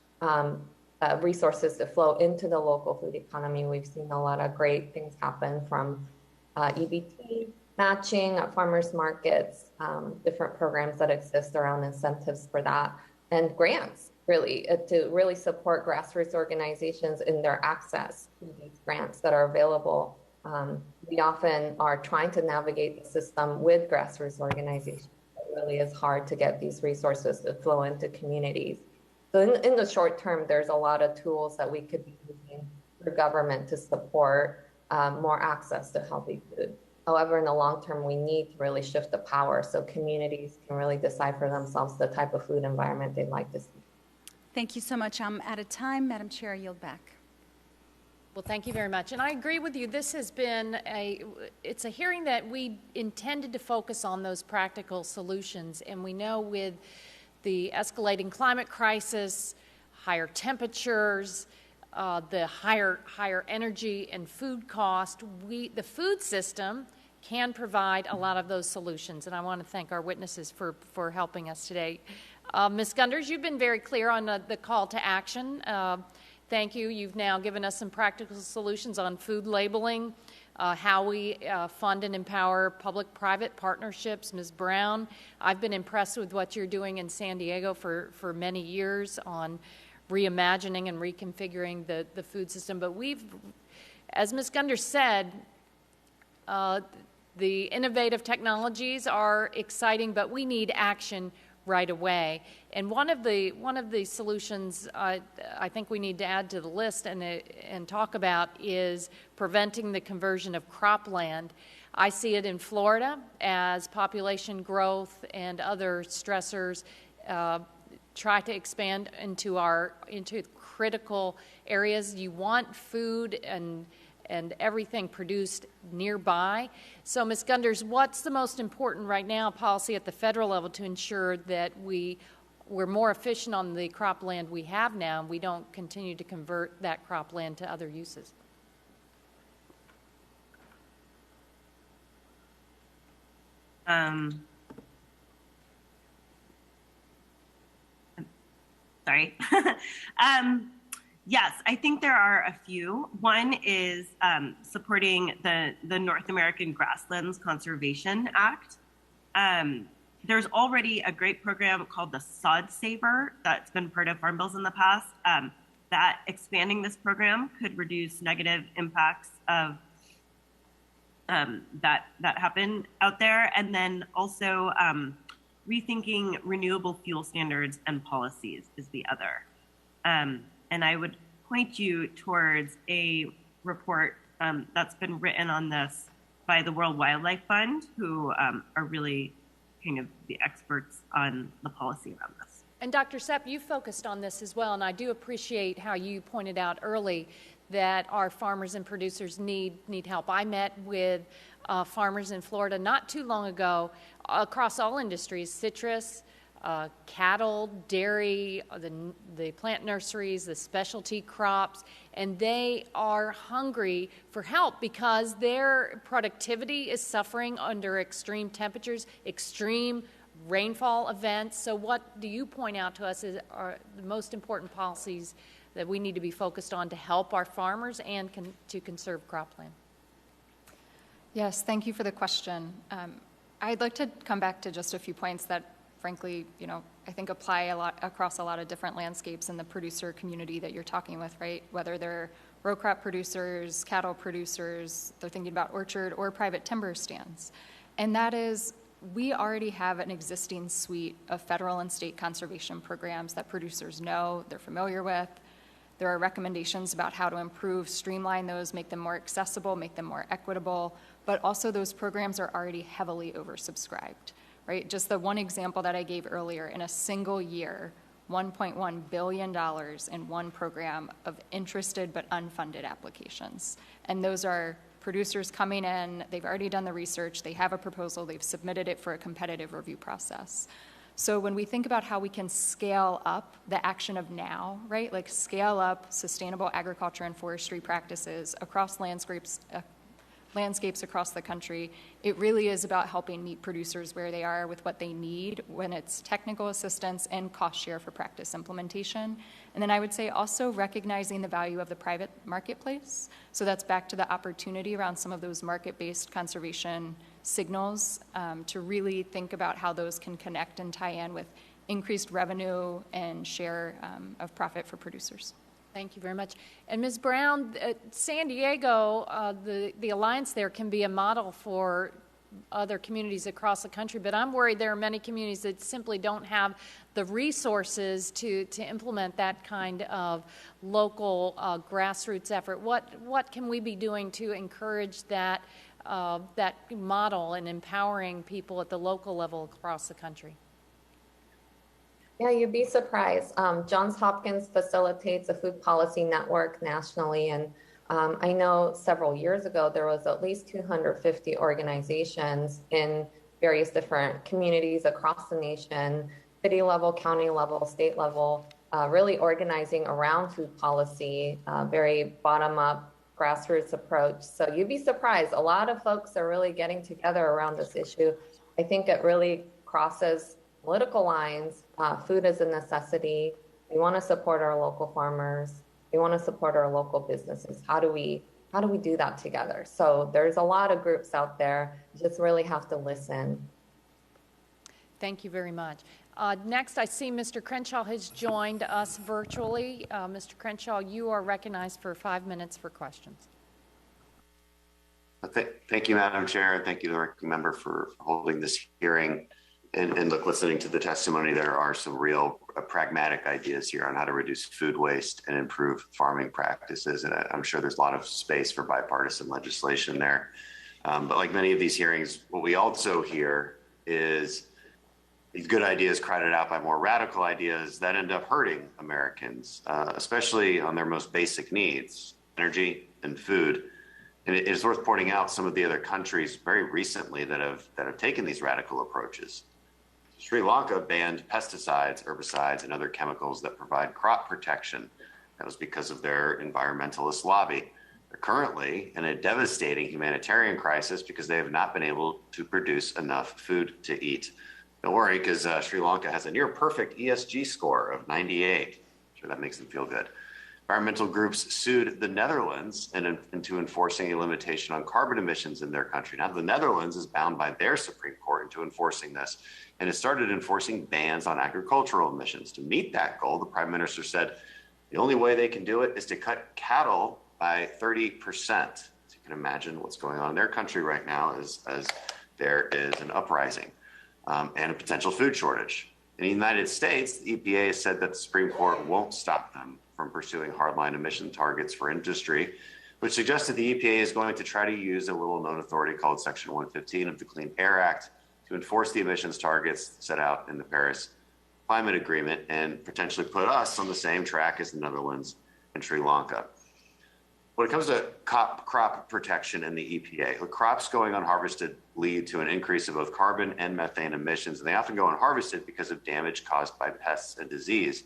S6: resources to flow into the local food economy. We've seen a lot of great things happen, from EBT matching at farmers markets, different programs that exist around incentives for that, and grants, really, to really support grassroots organizations in their access to these grants that are available. We often are trying to navigate the system with grassroots organizations. It really is hard to get these resources to flow into communities. So in the short term, there's a lot of tools that we could be using for government to support more access to healthy food. However, in the long term, we need to really shift the power so communities can really decide for themselves the type of food environment they'd like to see.
S15: Thank you so much. I'm out of time. Madam Chair, I yield back.
S1: Well, thank you very much. And I agree with you. This has been it's a hearing that we intended to focus on those practical solutions. And we know with the escalating climate crisis, higher temperatures, the higher energy and food cost, the food system can provide a lot of those solutions. And I want to thank our witnesses for helping us today. Ms. Gunders, you've been very clear on the call to action. Thank you. You've now given us some practical solutions on food labeling, how we fund and empower public-private partnerships. Ms. Brown, I've been impressed with what you're doing in San Diego for many years on reimagining and reconfiguring the food system. But as Ms. Gunders said, the innovative technologies are exciting, but we need action right away. And one of the solutions I think we need to add to the list and talk about is preventing the conversion of cropland. I see it in Florida as population growth and other stressors try to expand into critical areas. You want food and and everything produced nearby. So, Ms. Gunders, what's the most important right now policy at the federal level to ensure that we're more efficient on the cropland we have now and we don't continue to convert that cropland to other uses?
S16: Sorry. Yes, I think there are a few. One is supporting the North American Grasslands Conservation Act. There's already a great program called the Sod Saver that's been part of Farm Bills in the past. That expanding this program could reduce negative impacts of that happen out there. And then also rethinking renewable fuel standards and policies is the other. And I would point you towards a report that's been written on this by the World Wildlife Fund, who are really kind of the experts on the policy around this.
S1: And Dr. Sepp, you focused on this as well, and I do appreciate how you pointed out early that our farmers and producers need help. I met with farmers in Florida not too long ago across all industries, citrus, cattle, dairy, the plant nurseries, the specialty crops, and they are hungry for help because their productivity is suffering under extreme temperatures, extreme rainfall events. So what do you point out to us are the most important policies that we need to be focused on to help our farmers and to conserve cropland?
S5: Yes, thank you for the question. I'd like to come back to just a few points that frankly, I think apply a lot across a lot of different landscapes in the producer community that you're talking with, right? Whether they're row crop producers, cattle producers, they're thinking about orchard or private timber stands. And that is, we already have an existing suite of federal and state conservation programs that producers know, they're familiar with. There are recommendations about how to improve, streamline those, make them more accessible, make them more equitable, but also those programs are already heavily oversubscribed. Right? Just the one example that I gave earlier, in a single year, $1.1 billion in one program of interested but unfunded applications. And those are producers coming in, they've already done the research, they have a proposal, they've submitted it for a competitive review process. So when we think about how we can scale up the action of now, right? Like scale up sustainable agriculture and forestry practices across landscapes across the country, it really is about helping meet producers where they are with what they need when it's technical assistance and cost share for practice implementation. And then I would say also recognizing the value of the private marketplace. So that's back to the opportunity around some of those market-based conservation signals to really think about how those can connect and tie in with increased revenue and share of profit for producers.
S1: Thank you very much. And Ms. Brown, San Diego, the alliance there can be a model for other communities across the country, but I'm worried there are many communities that simply don't have the resources to implement that kind of local grassroots effort. What can we be doing to encourage that model and empowering people at the local level across the country?
S6: Yeah, you'd be surprised. Johns Hopkins facilitates a food policy network nationally, and I know several years ago there was at least 250 organizations in various different communities across the nation, city level, county level, state level, really organizing around food policy, very bottom-up, grassroots approach. So you'd be surprised. A lot of folks are really getting together around this issue. I think it really crosses political lines. Food is a necessity. We want to support our local farmers. We want to support our local businesses. How do we do that together? So there's a lot of groups out there. You just really have to listen.
S1: Thank you very much. Next, I see Mr. Crenshaw has joined us virtually. Mr. Crenshaw, you are recognized for 5 minutes for questions.
S17: Thank you, Madam Chair, and thank you to the ranking member for holding this hearing. And look, listening to the testimony, there are some real pragmatic ideas here on how to reduce food waste and improve farming practices. And I'm sure there's a lot of space for bipartisan legislation there. But like many of these hearings, what we also hear is these good ideas crowded out by more radical ideas that end up hurting Americans, especially on their most basic needs, energy and food. And it is worth pointing out some of the other countries very recently that have taken these radical approaches. Sri Lanka banned pesticides, herbicides, and other chemicals that provide crop protection. That was because of their environmentalist lobby. They're currently in a devastating humanitarian crisis because they have not been able to produce enough food to eat. Don't worry, because Sri Lanka has a near perfect ESG score of 98. I'm sure that makes them feel good. Environmental groups sued the Netherlands into enforcing a limitation on carbon emissions in their country. Now, the Netherlands is bound by their Supreme Court into enforcing this, and it started enforcing bans on agricultural emissions. To meet that goal, the Prime Minister said the only way they can do it is to cut cattle by 30%. So you can imagine what's going on in their country right now as there is an uprising and a potential food shortage. In the United States, the EPA has said that the Supreme Court won't stop them from pursuing hardline emission targets for industry, which suggests that the EPA is going to try to use a little-known authority called Section 115 of the Clean Air Act to enforce the emissions targets set out in the Paris Climate Agreement and potentially put us on the same track as the Netherlands and Sri Lanka. When it comes to crop protection and the EPA, the crops going unharvested lead to an increase of both carbon and methane emissions, and they often go unharvested because of damage caused by pests and disease.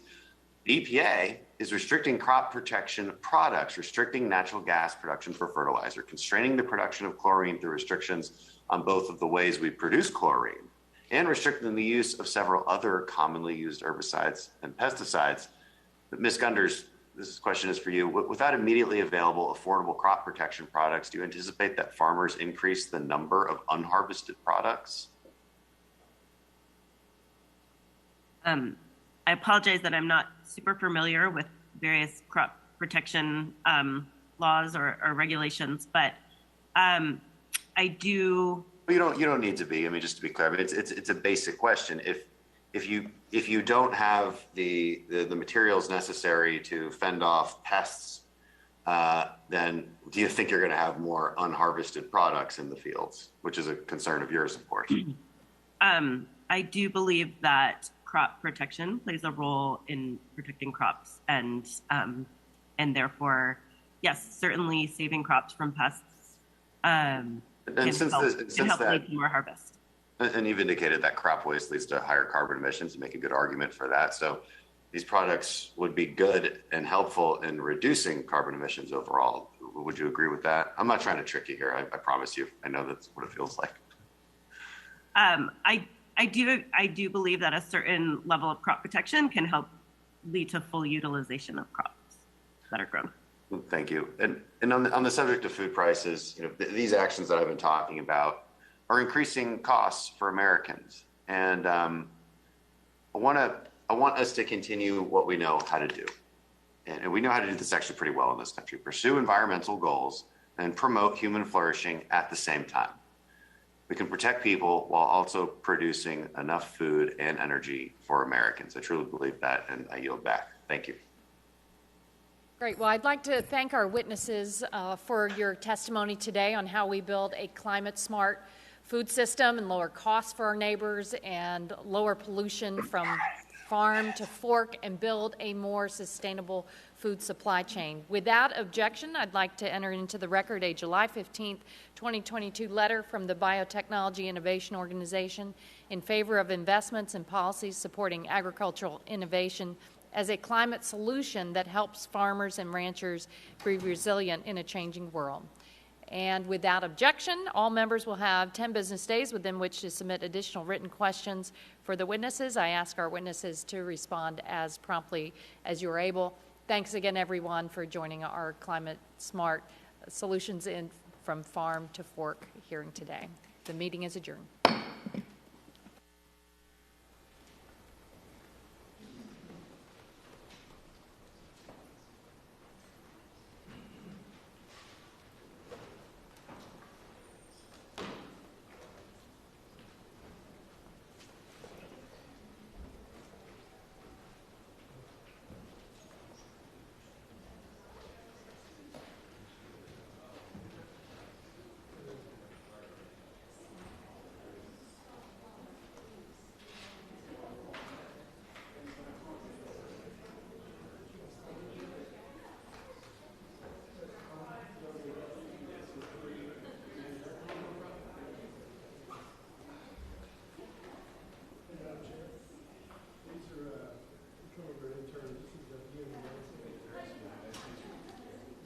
S17: The EPA is restricting crop protection products, restricting natural gas production for fertilizer, constraining the production of chlorine through restrictions on both of the ways we produce chlorine, and restricting the use of several other commonly used herbicides and pesticides. But Ms. Gunders, this question is for you. Without immediately available, affordable crop protection products, do you anticipate that farmers increase the number of unharvested products?
S16: I apologize that I'm not super familiar with various crop protection laws or regulations, but I do.
S17: You don't need to be. I mean, just to be clear, I mean, it's a basic question. If you don't have the materials necessary to fend off pests, then do you think you're going to have more unharvested products in the fields, which is a concern of yours, of course?
S16: I do believe that crop protection plays a role in protecting crops, and therefore, yes, certainly saving crops from pests can help lead to more harvest.
S17: And you've indicated that crop waste leads to higher carbon emissions. You make a good argument for that. So these products would be good and helpful in reducing carbon emissions overall. Would you agree with that? I'm not trying to trick you here. I promise you. I know that's what it feels like.
S16: I do believe that a certain level of crop protection can help lead to full utilization of crops that are grown.
S17: Thank you. And on the subject of food prices, these actions that I've been talking about are increasing costs for Americans. And I want us to continue what we know how to do. And we know how to do this actually pretty well in this country. Pursue environmental goals and promote human flourishing at the same time. We can protect people while also producing enough food and energy for Americans. I truly believe that, and I yield back. Thank you.
S1: Great. Well, I'd like to thank our witnesses for your testimony today on how we build a climate-smart food system and lower costs for our neighbors and lower pollution from farm to fork and build a more sustainable food supply chain. Without objection, I'd like to enter into the record a July 15th, 2022 letter from the Biotechnology Innovation Organization in favor of investments and policies supporting agricultural innovation as a climate solution that helps farmers and ranchers be resilient in a changing world. And without objection, all members will have 10 business days within which to submit additional written questions for the witnesses. I ask our witnesses to respond as promptly as you're able. Thanks again, everyone, for joining our Climate Smart Solutions from Farm to Fork hearing today. The meeting is adjourned.